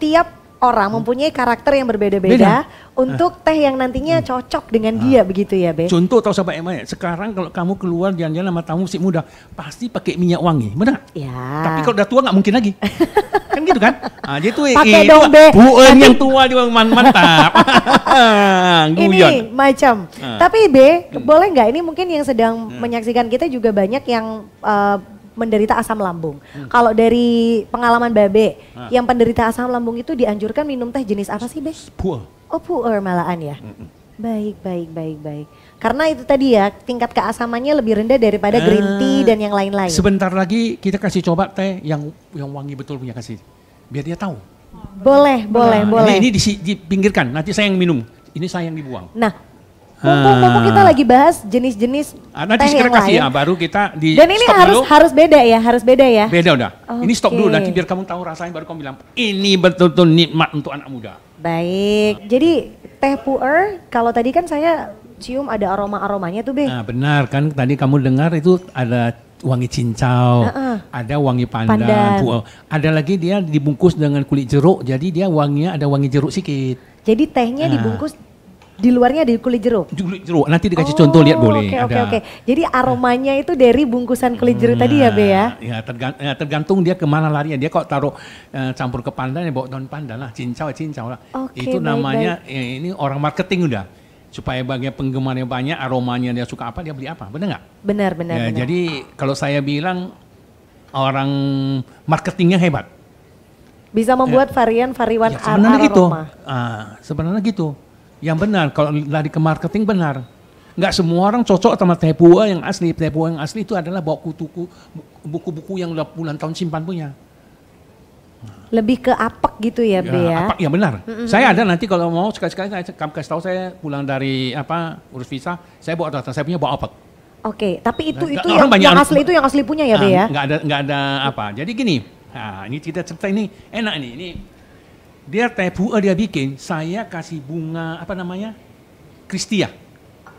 tiap orang mempunyai karakter yang berbeda-beda untuk teh yang nantinya cocok dengan dia begitu ya, Be. Contoh tahu sahabat Emma ya, sekarang kalau kamu keluar jalan-jalan sama tamu si muda pasti pakai minyak wangi, benar? Ya. Tapi kalau udah tua nggak mungkin lagi. Kan gitu kan? Jadi itu Pakai dong, Be. Buan yang tua juga mantap. Ini macam. Tapi Be, boleh nggak ini mungkin yang sedang menyaksikan kita juga banyak yang menderita asam lambung. Kalau dari pengalaman Babe, yang penderita asam lambung itu dianjurkan minum teh jenis apa sih, Be? Puer. Oh, puer malahan ya. Baik. Karena itu tadi ya, tingkat keasamannya lebih rendah daripada green tea dan yang lain-lain. Sebentar lagi kita kasih coba teh yang wangi betul punya kasih. Biar dia tahu. Boleh. Ini dipinggirkan, nanti saya yang minum. Ini saya yang dibuang. Nah, mumpung kita lagi bahas jenis-jenis nanti teh kita yang kasih lain. ya, baru kita di Dan ini stop dulu. harus beda ya. Beda udah. Ini stop dulu Oke. nanti biar kamu tahu rasanya baru kamu bilang ini betul-betul nikmat untuk anak muda. Baik. Jadi teh puer kalau tadi kan saya cium ada aromanya tuh, Be. Nah, benar kan tadi kamu dengar itu ada wangi cincau, ada wangi pandan, puer. Ada lagi dia dibungkus dengan kulit jeruk, jadi dia wanginya ada wangi jeruk sedikit. Jadi tehnya dibungkus di luarnya ada kulit jeruk. Jeruk. Nanti dikasih contoh lihat boleh. Oke. Jadi aromanya itu dari bungkusan kulit jeruk tadi ya, Be ya. Ya tergantung dia kemana larinya. Dia kok taruh campur ke pandan ya bawa daun pandan lah, cincau lah. Oke, Itu namanya baik. ini orang marketing udah. Supaya bagian penggemarnya banyak, aromanya dia suka apa, dia beli apa. Benar nggak? Benar. Jadi kalau saya bilang orang marketingnya hebat. Bisa membuat varian-varian Sebenarnya gitu. aroma. Sebenarnya gitu. Yang benar, kalau lari ke marketing benar. Nggak semua orang cocok sama teh puer yang asli. Teh puer yang asli itu adalah bawa buku-buku yang udah puluhan tahun simpan punya. Lebih ke apek gitu ya, Be ya. Apa, ya benar. Saya ada nanti kalau mau sekali-sekali kamu kasih tahu saya pulang dari urus visa, saya bawa datang, saya punya bawa apek. Oke, tapi itu Orang banyak yang asli itu yang asli punya ya, Be ya. Nggak ada apa. Jadi gini, ini kita cerita ini enak ini dia teh puer dia bikin, saya kasih bunga apa namanya? Kristia.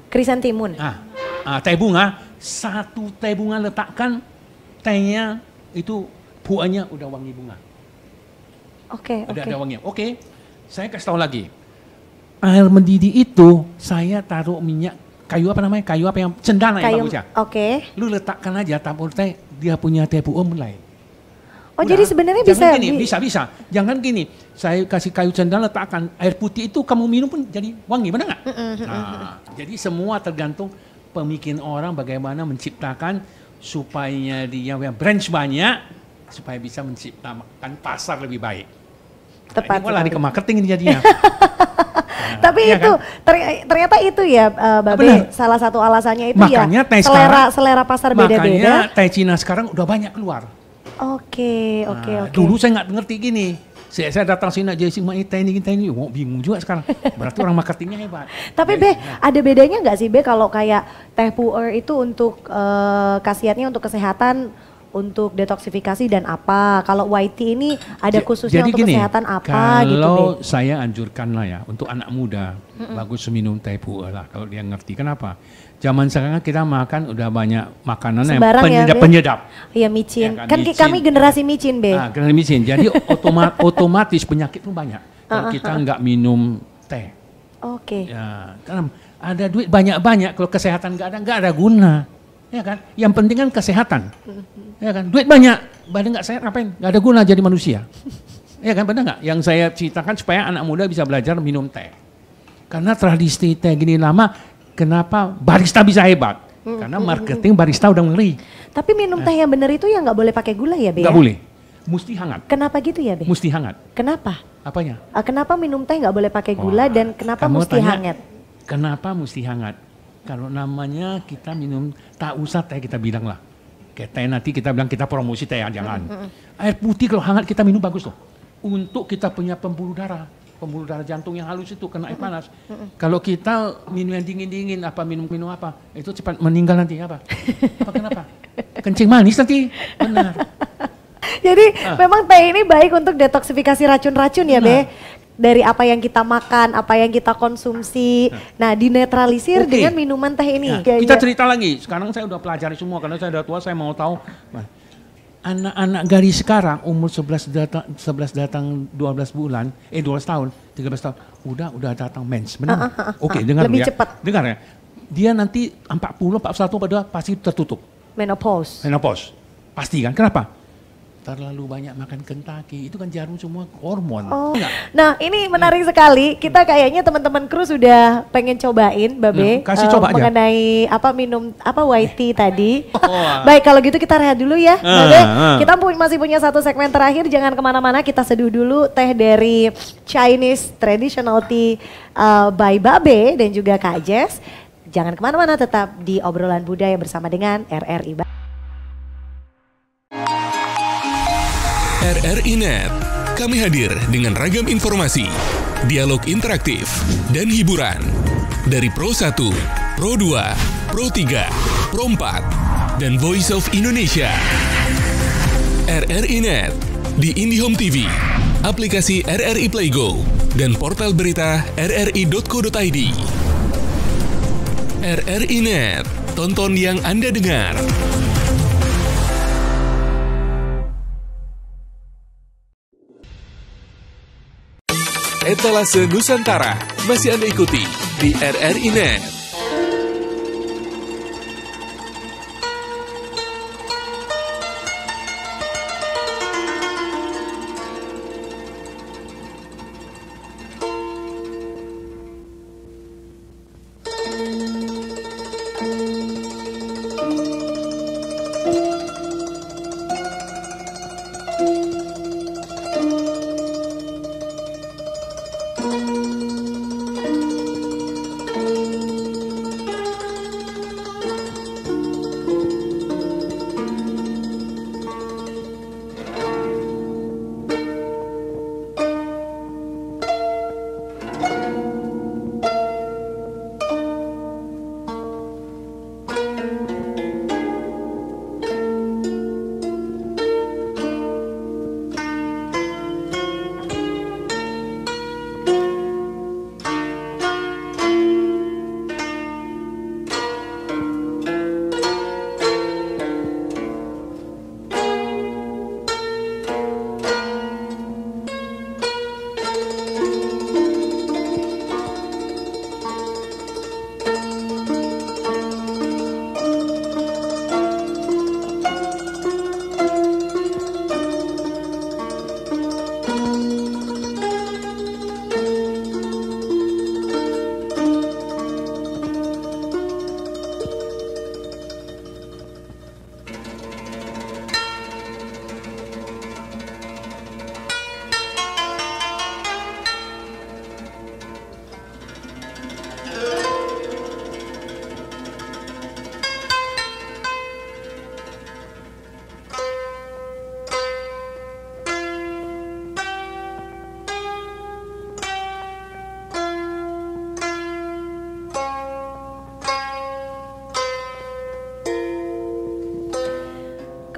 Krisantemum. Teh bunga, satu teh bunga letakkan tehnya itu puernya udah wangi bunga. Oke. Ada wanginya. Oke. Saya kasih tahu lagi. Air mendidih itu saya taruh minyak kayu apa namanya? Kayu apa yang cendana yang bagus ya? Oke. Lu letakkan aja tampur teh, dia punya teh puer mulai. Oh, jadi sebenarnya bisa bisa. Jangan gini, saya kasih kayu cendana letakkan air putih itu kamu minum pun jadi wangi, benar nggak? Jadi semua tergantung pemikiran orang bagaimana menciptakan supaya dia branch banyak supaya bisa menciptakan pasar lebih baik. Tepat. Ini malah ke marketing ini jadinya. Tapi iya itu ternyata itu ya, Babe, Benar. salah satu alasannya itu Makanya teh selera pasar beda-beda. Makanya teh Cina sekarang udah banyak keluar. Oke. Dulu saya nggak ngerti gini. Saya datang sini aja sih teh ini, bingung juga sekarang. Berarti orang marketingnya hebat. Tapi Be, ada bedanya nggak sih, Be, kalau kayak teh puer itu untuk khasiatnya untuk kesehatan, untuk detoksifikasi dan apa? Kalau white tea ini ada khususnya Jadi untuk gini, kesehatan apa gitu, Be? Kalau saya anjurkan lah ya untuk anak muda bagus minum teh puer lah kalau dia ngerti. Kenapa? Zaman sekarang kita makan udah banyak makanan Sembarang yang ya, Be? penyedap. Iya, micin. Ya Kan micin. kami generasi micin, Be. Generasi micin. Jadi otomatis penyakit pun banyak kalau kita nggak minum teh. Oke. Ya, karena ada duit banyak-banyak kalau kesehatan nggak ada guna. Ya kan? Yang penting kan kesehatan. Ya kan? Duit banyak, badan nggak sehat ngapain? Nggak ada guna jadi manusia. Ya kan, benar nggak? Yang saya ceritakan supaya anak muda bisa belajar minum teh. Karena tradisi teh gini lama, kenapa barista bisa hebat? Karena marketing barista udah ngeri. Tapi minum teh yang benar itu ya nggak boleh pakai gula ya, Be? Nggak ya? boleh. Mesti hangat. Kenapa gitu ya, Be? Mesti hangat. Kenapa? Apanya? Kenapa minum teh nggak boleh pakai gula dan kenapa Kamu mesti tanya, hangat? Kenapa mesti hangat? Kalau namanya kita minum, tak usah teh kita bilang lah. Kayak teh nanti kita bilang kita promosi teh, jangan. Air putih kalau hangat kita minum bagus loh. untuk kita punya pembuluh darah jantung yang halus itu kena air panas. Kalau kita minum yang dingin-dingin, minum apa, itu cepat meninggal nanti apa? Kenapa? Kencing manis nanti. Benar. Jadi memang teh ini baik untuk detoksifikasi racun-racun ya, Be. Dari apa yang kita makan, apa yang kita konsumsi. Nah, dinetralisir dengan minuman teh ini. Nah, kita cerita lagi. Sekarang saya udah pelajari semua karena saya udah tua, saya mau tahu. Anak-anak gadis sekarang umur 11 datang 12 bulan, 12 tahun, 13 tahun, udah datang mens, benar? Oke, dengar lebih ya. cepat. Dengar ya. Dia nanti 40, 41 pada pasti tertutup. Menopause. Pasti kan? Kenapa? Terlalu banyak makan Kentucky, itu kan jarum semua hormon. Nah, ini menarik sekali. Kita kayaknya teman-teman kru sudah pengen cobain, Babe, kasih coba aja. mengenai minum white tea tadi. Baik, kalau gitu kita rehat dulu ya, Babe. Kita masih punya satu segmen terakhir. Jangan kemana-mana, kita seduh dulu teh dari Chinese Traditional Tea by Babe dan juga Kak Jess. Jangan kemana-mana, tetap di Obrolan Budaya bersama dengan RRI. RRI Net, kami hadir dengan ragam informasi, dialog interaktif, dan hiburan. Dari Pro 1, Pro 2, Pro 3, Pro 4, dan Voice of Indonesia. RRI Net, di IndiHome TV, aplikasi RRI Playgo, dan portal berita rri.co.id. RRI Net, tonton yang Anda dengar. Etalase Nusantara masih Anda ikuti di RRI Net.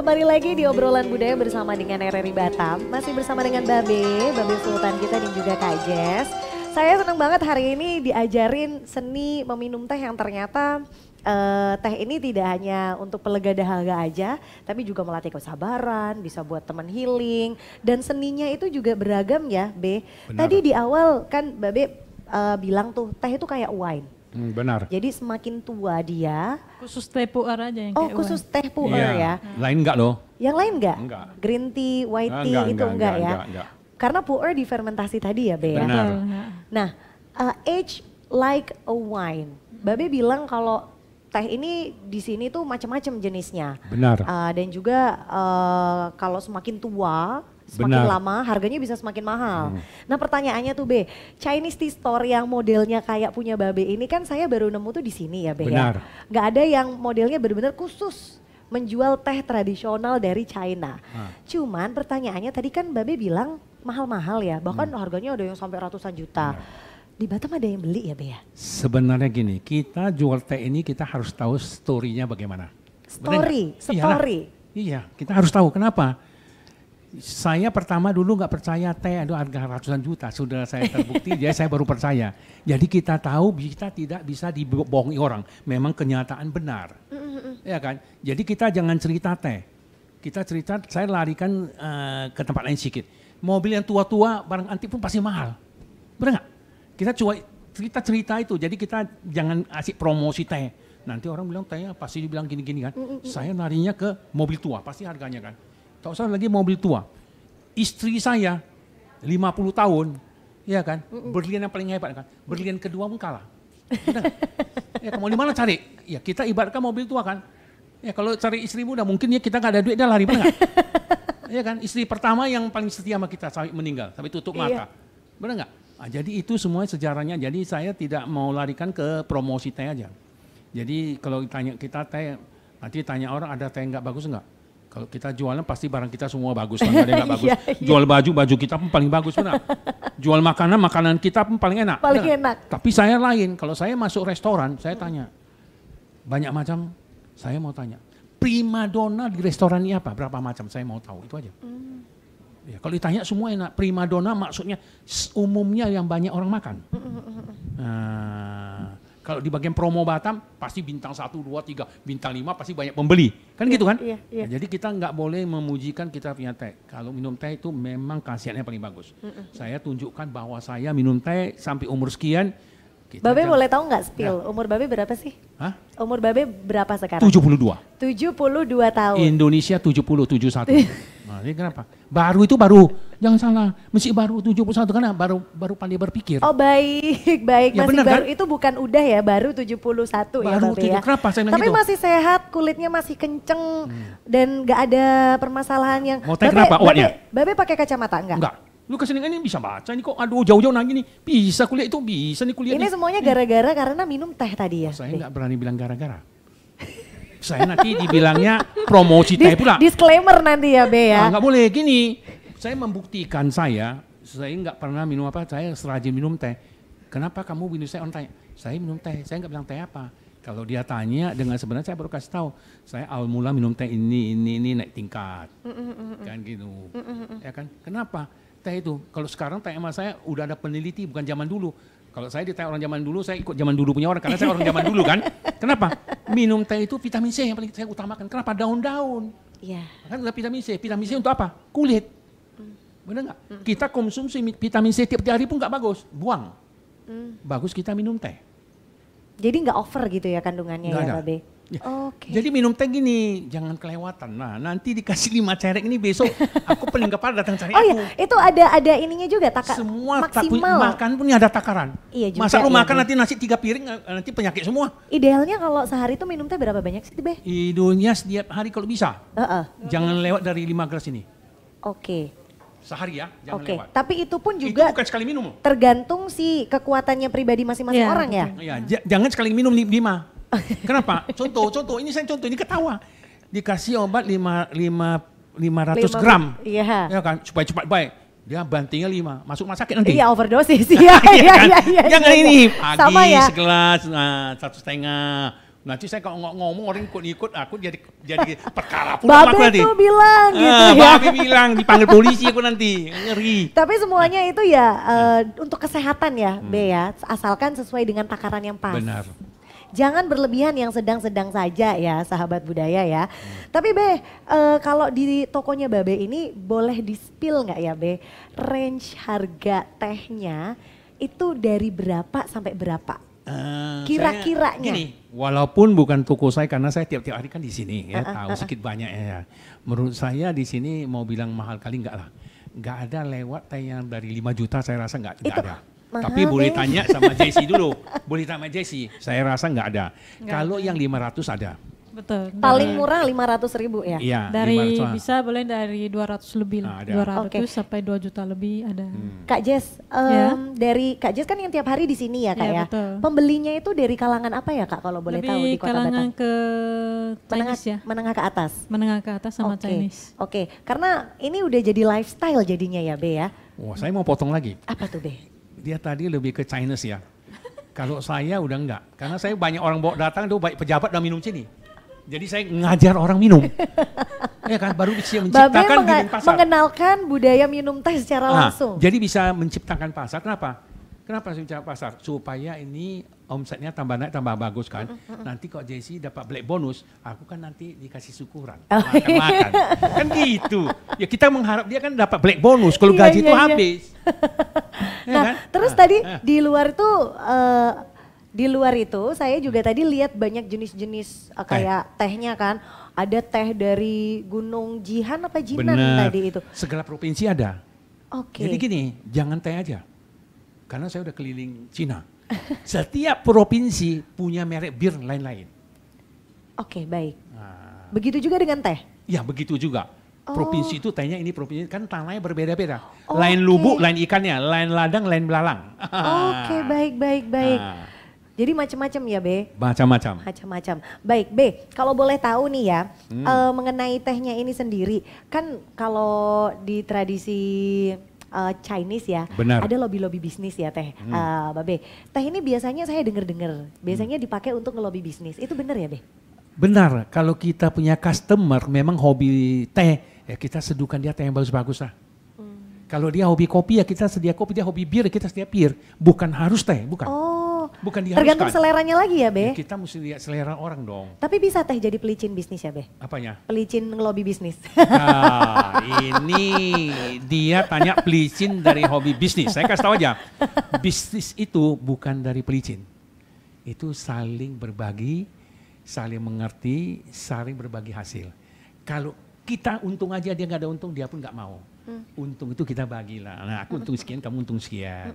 Kembali lagi di Obrolan Budaya bersama dengan RRI Batam. Masih bersama dengan Babe Sultan kita dan juga Kak Jess. Saya senang banget hari ini diajarin seni meminum teh yang ternyata teh ini tidak hanya untuk pelega dahaga aja, tapi juga melatih kesabaran, bisa buat teman healing, dan seninya itu juga beragam ya, Be. Benar. Tadi di awal kan Babe bilang tuh teh itu kayak wine. Benar. Jadi semakin tua dia. Khusus teh puer aja yang Oh, kayak khusus wine. teh puer ya. Lain enggak loh? Yang lain enggak? Enggak. Green tea, white tea itu enggak ya? Enggak. Karena puer difermentasi tadi ya, Be ya. Benar. Nah, age like a wine. Babe bilang kalau teh ini di sini tuh macam-macam jenisnya. Benar. Dan juga kalau semakin tua, semakin lama harganya bisa semakin mahal. Nah pertanyaannya tuh Be, Chinese tea store yang modelnya kayak punya Babe ini kan saya baru nemu tuh di sini ya Be. Benar. Ya. Nggak ada yang modelnya benar-benar khusus menjual teh tradisional dari China. Cuman pertanyaannya tadi kan Babe bilang mahal-mahal ya, bahkan harganya ada yang sampai ratusan juta. Di Batam ada yang beli ya Be ya? Sebenarnya gini, kita jual teh ini kita harus tahu story-nya bagaimana. Story. Iya, kita harus tahu kenapa. Saya pertama dulu nggak percaya teh ada harga ratusan juta. Sudah saya terbukti, jadi saya baru percaya. Jadi kita tahu kita tidak bisa dibohongi orang. Memang kenyataan benar, ya kan? Jadi kita jangan cerita teh. Kita cerita, saya larikan ke tempat lain sedikit. Mobil yang tua-tua, barang antik pun pasti mahal, benar nggak? Kita coba cerita itu. Jadi kita jangan asik promosi teh. Nanti orang bilang tehnya pasti dibilang gini-gini kan. Saya larinya ke mobil tua, pasti harganya kan. Tak usah lagi mobil tua. Istri saya 50 tahun, ya kan, berlian yang paling hebat kan. Berlian kedua pun kalah. Ya, kamu di mana cari? Ya kita ibaratkan mobil tua kan. Ya kalau cari istri muda mungkin ya kita nggak ada duit dia lari, benar nggak? Ya kan, istri pertama yang paling setia sama kita sampai meninggal, sampai tutup mata, benar nggak? Nah, jadi itu semua sejarahnya. Jadi saya tidak mau larikan ke promosi teh aja. Jadi kalau ditanya kita teh, nanti tanya orang ada teh nggak bagus nggak? Kalau kita jualan pasti barang kita semua bagus, kan ada yang nggak bagus. Jual baju kita pun paling bagus, benar. Jual makanan kita pun paling enak. Paling enak. Tapi saya lain, kalau saya masuk restoran, saya tanya. Banyak macam, saya mau tanya. Primadona di restoran ini apa? Berapa macam? Saya mau tahu, itu aja. Ya, kalau ditanya semua enak. Primadona maksudnya umumnya yang banyak orang makan. Nah, kalau di bagian promo Batam pasti bintang 1, 2, 3, bintang 5 pasti banyak pembeli. Kan gitu kan? Iya. Nah, jadi kita nggak boleh memujikan kita punya teh. Kalau minum teh itu memang khasiatnya paling bagus. Saya tunjukkan bahwa saya minum teh sampai umur sekian. Babe boleh tahu nggak spill? Umur Babe berapa sih? Hah? Umur Babe berapa sekarang? 72. 72 tahun. Indonesia 71. Nah, ini kenapa? Baru itu baru. Jangan salah, mesti baru 71 karena baru pandai berpikir. Oh baik. Ya, Masih benar, baru, kan? itu bukan udah ya, baru 71 ya Baru Babe ya. Kenapa saya bilang Tapi gitu? masih sehat, kulitnya masih kenceng dan nggak ada permasalahan yang. Mau teh kenapa awalnya? Babe pakai kacamata enggak? Enggak. Lu kesini ini bisa baca ini kok. Aduh jauh-jauh nang gini. Bisa kuliah itu bisa nih kuliah. Ini semuanya gara-gara karena minum teh tadi ya. Saya enggak berani bilang gara-gara. Saya nanti dibilangnya promosi teh pula. Disclaimer nanti ya Be ya. Enggak boleh gini. Saya membuktikan saya enggak pernah minum apa, saya serajin minum teh. Kenapa kamu minum? Saya orang tanya. Saya minum teh, saya enggak bilang teh apa. Kalau dia tanya dengan sebenarnya saya baru kasih tahu. Saya awal mula minum teh ini naik tingkat. Kan gitu. Ya kan? Kenapa? Teh itu, kalau sekarang teh sama saya udah ada peneliti, bukan zaman dulu. Kalau saya ditanya orang zaman dulu, saya ikut zaman dulu punya orang, karena saya orang zaman dulu kan. Kenapa? Minum teh itu vitamin C yang paling saya utamakan. Kenapa? Daun-daun. Iya. Kan ada vitamin C. Vitamin C untuk apa? Kulit. Benar nggak? Kita konsumsi vitamin C tiap hari pun nggak bagus, buang. Bagus kita minum teh. Jadi nggak over gitu ya kandungannya Nggak ya ada. Babe? Ya. Oke. Jadi minum teh gini, jangan kelewatan. Nah, nanti dikasih 5 cerek ini besok aku paling kepala datang cari Oh aku. iya, itu ada ininya juga Semua maksimal. makan pun ada takaran. Iya juga. Masa lu iya, makan Be. nanti nasi 3 piring nanti penyakit semua. Idealnya kalau sehari itu minum teh berapa banyak sih Be? Hidupnya setiap hari kalau bisa. Heeh. Jangan lewat dari 5 gelas ini. Oke. Sehari ya, jangan Oke. lewat. Tapi itu pun Itu juga bukan sekali minum loh. tergantung si kekuatannya pribadi masing-masing Iya, orang ya. Ya, jangan sekali minum 5. Kenapa? Contoh, ini saya contoh, ini ketawa. Dikasih obat 500 gram. Iya. Ya kan, supaya cepat baik. Dia bantingnya 5, masuk rumah sakit nanti. Iya overdosis. Iya, Iya kan? iya. Jangan iya. ini, pagi Sama ya. segelas, 1,5. Nanti saya kalau ngomong orang ikut aku jadi perkara pula aku Babe nanti. tuh bilang gitu ya. Babe bilang dipanggil polisi aku nanti, ngeri. Tapi semuanya itu ya untuk kesehatan ya Be ya. Asalkan sesuai dengan takaran yang pas. Benar. Jangan berlebihan yang sedang-sedang saja ya sahabat budaya ya. Tapi Be, kalau di tokonya Babe ini boleh di-spill nggak ya Be? Range harga tehnya itu dari berapa sampai berapa? Kira-kiranya. Gini, walaupun bukan toko saya karena saya tiap-tiap hari kan di sini ya, tahu sedikit banyaknya ya. Menurut saya di sini mau bilang mahal kali enggak lah. Enggak ada lewat teh yang dari 5 juta saya rasa enggak ada. mahal, Tapi boleh Be. tanya sama Jessie dulu. Boleh tanya sama Jessie. Saya rasa enggak ada. Kalau yang 500 ada. Betul. Paling murah 500.000 ya? Iya, Dari 500. bisa boleh dari 200 lebih Nah, lah. ada. 200 Oke. sampai 2 juta lebih ada. Kak Jess, Ya. dari Kak Jess kan yang tiap hari di sini ya Kak Ya, ya? betul. Pembelinya itu dari kalangan apa ya Kak kalau boleh lebih tahu di Kota kalangan Batam? ke Menengah, Chinese ya. menengah ke atas? Menengah ke atas sama Oke, Chinese. Oke, karena ini udah jadi lifestyle jadinya ya Be ya. Wah, saya mau potong lagi. Apa tuh, Be? Dia tadi lebih ke Chinese ya. Kalau saya udah enggak, karena saya banyak orang bawa datang tuh baik pejabat dan minum sini. Jadi saya ngajar orang minum. Ya kan, baru bisa menciptakan bikin pasar. Mengenalkan budaya minum teh secara langsung. Jadi bisa menciptakan pasar. Kenapa? Kenapa menciptakan pasar? Supaya ini omsetnya tambah naik, tambah bagus kan. Nanti kok Jessie dapat black bonus, aku kan nanti dikasih syukuran. Makan-makan. Kan gitu. Ya kita mengharap dia kan dapat black bonus kalau gaji itu habis. Nah, kan? Terus tadi di luar itu saya juga tadi lihat banyak jenis-jenis kayak tehnya kan. Ada teh dari Gunung Jihan apa Jinan tadi itu. Segala provinsi ada. Oke. Jadi gini, jangan teh aja. Karena saya udah keliling Cina. Setiap provinsi punya merek bir lain-lain. Oke, baik. Begitu juga dengan teh? Ya, begitu juga. Provinsi itu tehnya ini provinsi, kan tanahnya berbeda-beda. Lain lubuk, lain ikannya, lain ladang, lain belalang. Oke, baik. Jadi macam-macam ya, Be? Macam-macam. Macam-macam. Baik, Be, kalau boleh tahu nih ya, mengenai tehnya ini sendiri, kan kalau di tradisi Chinese ya, ada lobby-lobby bisnis ya teh, Babe. Teh ini biasanya saya dengar-dengar, biasanya dipakai untuk ngelobi bisnis, itu benar ya, Be? Benar, kalau kita punya customer memang hobi teh, ya kita seduhkan dia teh yang bagus-bagus lah. Kalau dia hobi kopi ya kita sedia kopi, dia hobi bir ya kita sedia bir. Bukan harus teh, bukan. Bukan diharuskan. Tergantung seleranya lagi ya, Be? Ya, kita mesti lihat selera orang dong. Tapi bisa teh jadi pelicin bisnis ya, Be? Apanya? Pelicin ngelobi bisnis. Nah, ini dia tanya pelicin dari hobi bisnis. Saya kasih tahu aja, bisnis itu bukan dari pelicin. Itu saling berbagi, saling mengerti, saling berbagi hasil. Kalau kita untung aja, dia nggak ada untung, dia pun nggak mau. Untung itu kita bagilah. Nah, aku untung sekian, kamu untung sekian.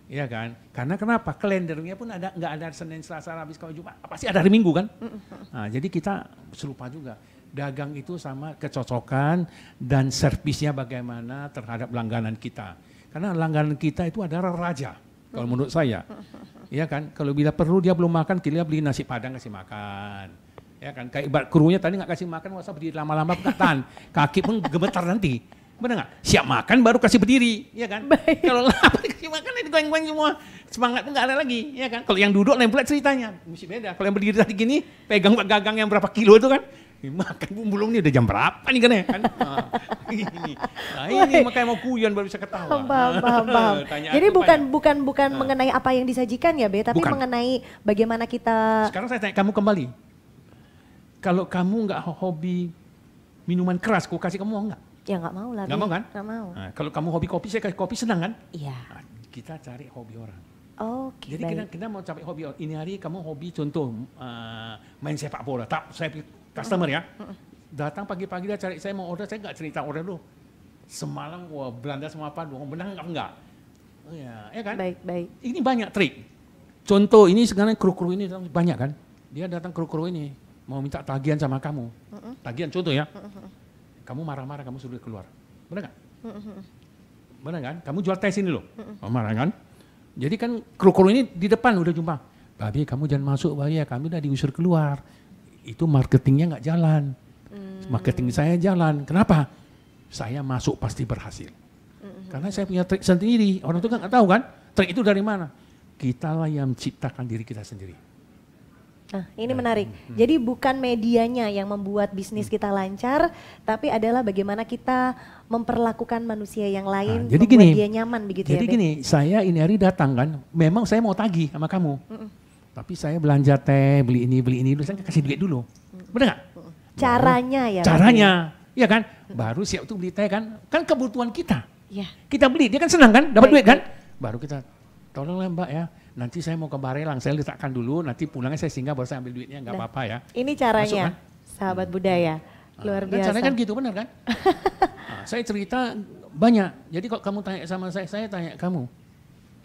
Iya kan? Karena kenapa? Kalendernya pun nggak ada Senin, Selasa, Rabu, Kamis, Jumat. Pasti ada hari Minggu kan? Nah, jadi kita serupa juga. Dagang itu sama kecocokan dan servisnya bagaimana terhadap langganan kita. Karena langganan kita itu adalah raja. Kalau menurut saya. Iya kan? Kalau bila perlu dia belum makan, kita beli nasi padang kasih makan. Ya kan? Kayak ibarat krunya tadi nggak kasih makan, masa berdiri lama-lama nggak tahan. Kaki pun gemetar nanti. Benar nggak? Siap makan baru kasih berdiri, ya kan? Kalau lapar kasih makan itu goyang-goyang semua, semangat pun nggak ada lagi, ya kan? Kalau yang duduk lain pula ceritanya, mesti beda. Kalau yang berdiri tadi gini, pegang gagang yang berapa kilo itu kan, makan pun belum nih udah jam berapa nih kan ya? Kan? Ini makanya mau kuyon baru bisa ketawa. Paham. Jadi bukan mengenai apa yang disajikan ya, Be, tapi mengenai bagaimana kita. Sekarang saya tanya kamu kembali, kalau kamu nggak hobi minuman keras, aku kasih kamu mau nggak? Ya nggak mau lah. Nggak mau kan? Nggak mau. Nah, kalau kamu hobi kopi, saya kasih kopi senang kan? Iya. Nah, kita cari hobi orang. Oke. Jadi kita mau cari hobi orang. Ini hari kamu hobi contoh main sepak bola. Tak, saya customer ya. Datang pagi-pagi dia cari, saya mau order, saya nggak cerita order dulu. Semalam wah Belanda sama apa, benar enggak? Oh ya kan? Baik. Ini banyak trik. Contoh ini sekarang kru-kru ini banyak kan? Dia datang kru-kru ini mau minta tagihan sama kamu. Tagihan contoh ya. Kamu marah-marah, kamu suruh keluar. Benar nggak? Benar kan? Kamu jual teh sini loh. Marah kan? Jadi kan kru-kru ini di depan udah jumpa. Babi kamu jangan masuk, Babi ya kami udah diusir keluar. Itu marketingnya nggak jalan. Marketing saya jalan. Kenapa? Saya masuk pasti berhasil. Karena saya punya trik sendiri. Orang itu kan nggak tahu kan? Trik itu dari mana? Kitalah yang menciptakan diri kita sendiri. Nah, ini menarik. Jadi bukan medianya yang membuat bisnis kita lancar, tapi adalah bagaimana kita memperlakukan manusia yang lain, jadi membuat gini, dia nyaman begitu jadi ya. Jadi gini, saya ini hari datang kan, memang saya mau tagih sama kamu. Tapi saya belanja teh, beli ini dulu, saya kasih duit dulu. Benar nggak? Caranya ya. Caranya, ya kan? Baru siap tuh beli teh kan kebutuhan kita. Ya. Kita beli, dia kan senang kan, dapat duit kan? Baru kita, tolonglah Mbak ya. Nanti saya mau ke Barelang, saya letakkan dulu, nanti pulangnya saya singgah baru saya ambil duitnya, nggak apa-apa ya. Ini caranya, masuk, kan? sahabat budaya, luar biasa. Caranya kan gitu, benar kan? Saya cerita banyak, jadi kalau kamu tanya sama saya tanya kamu.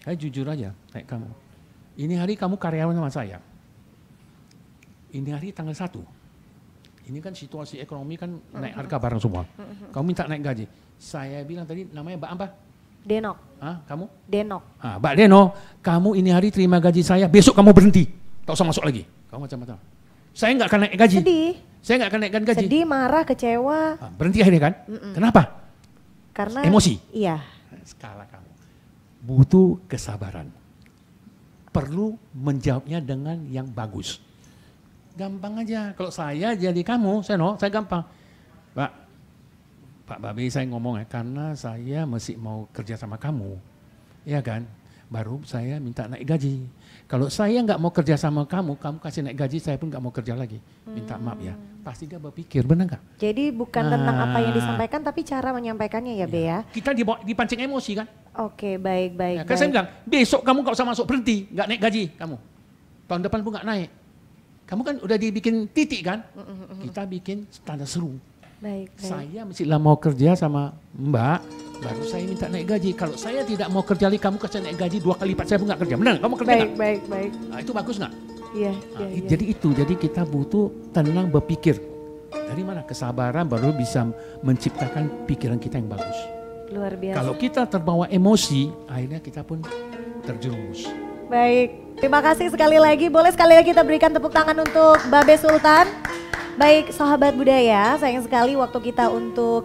Saya jujur aja, tanya kamu. Ini hari kamu karyawan sama saya. Ini hari tanggal 1. Ini kan situasi ekonomi kan naik harga barang semua. Kamu minta naik gaji. Saya bilang tadi namanya Mbak apa? Denok. Hah, kamu? Denok. Mbak Deno, kamu ini hari terima gaji saya, besok kamu berhenti. Tak usah masuk lagi. Kamu macam-macam. Saya nggak akan naik gaji. Sedih. Saya nggak akan naikkan gaji. Sedih, marah, kecewa. Berhenti akhirnya kan? Kenapa? Karena emosi. Iya. skala kamu. Butuh kesabaran. Perlu menjawabnya dengan yang bagus. Gampang aja. Kalau saya jadi kamu, saya gampang. Pak Babe saya ngomong karena saya masih mau kerja sama kamu. Ya kan? Baru saya minta naik gaji. Kalau saya nggak mau kerja sama kamu kasih naik gaji, saya pun nggak mau kerja lagi. Minta maaf ya. Pasti dia berpikir, benar nggak? Jadi bukan tentang apa yang disampaikan, tapi cara menyampaikannya ya, Be ya? Kita dipancing emosi kan? Oke, baik. Kan saya bilang, besok kamu nggak usah masuk, berhenti, nggak naik gaji kamu. Tahun depan pun nggak naik. Kamu kan udah dibikin titik kan? Kita bikin standar seru. Baik. Saya mestilah mau kerja sama Mbak, baru saya minta naik gaji. Kalau saya tidak mau kerja lagi, kamu kasih naik gaji 2 kali lipat, saya pun nggak kerja. Benar? Kamu kerja nggak? Baik. Nah, itu bagus nggak? Iya. Jadi kita butuh tenang berpikir. Dari mana? Kesabaran baru bisa menciptakan pikiran kita yang bagus. Luar biasa. Kalau kita terbawa emosi, akhirnya kita pun terjerumus. Baik, terima kasih sekali lagi. Boleh sekali lagi kita berikan tepuk tangan untuk Babe Sultan. Baik, sahabat budaya, sayang sekali waktu kita untuk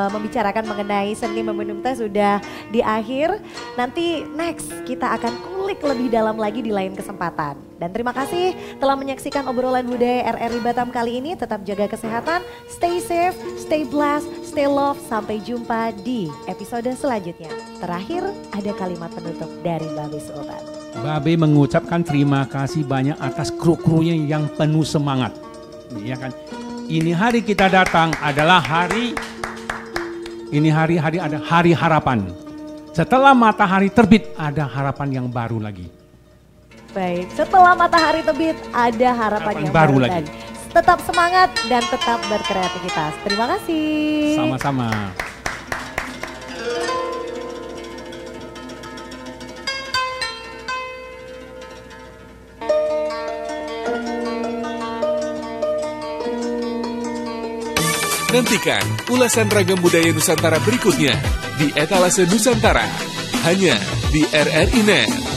membicarakan mengenai seni meminum teh sudah di akhir. Nanti next kita akan kulik lebih dalam lagi di lain kesempatan. Dan terima kasih telah menyaksikan obrolan budaya RRI Batam kali ini. Tetap jaga kesehatan, stay safe, stay blessed, stay love. Sampai jumpa di episode selanjutnya. Terakhir ada kalimat penutup dari Babe Sultan. Babe mengucapkan terima kasih banyak atas kru-krunya yang penuh semangat. Ya kan? Ini hari kita datang adalah hari ada hari harapan. Setelah matahari terbit ada harapan yang baru lagi. Baik, setelah matahari terbit ada harapan yang baru lagi. Tetap semangat dan tetap berkreativitas. Terima kasih. Sama-sama. Nantikan ulasan ragam budaya Nusantara berikutnya di Etalase Nusantara, hanya di RRI Net.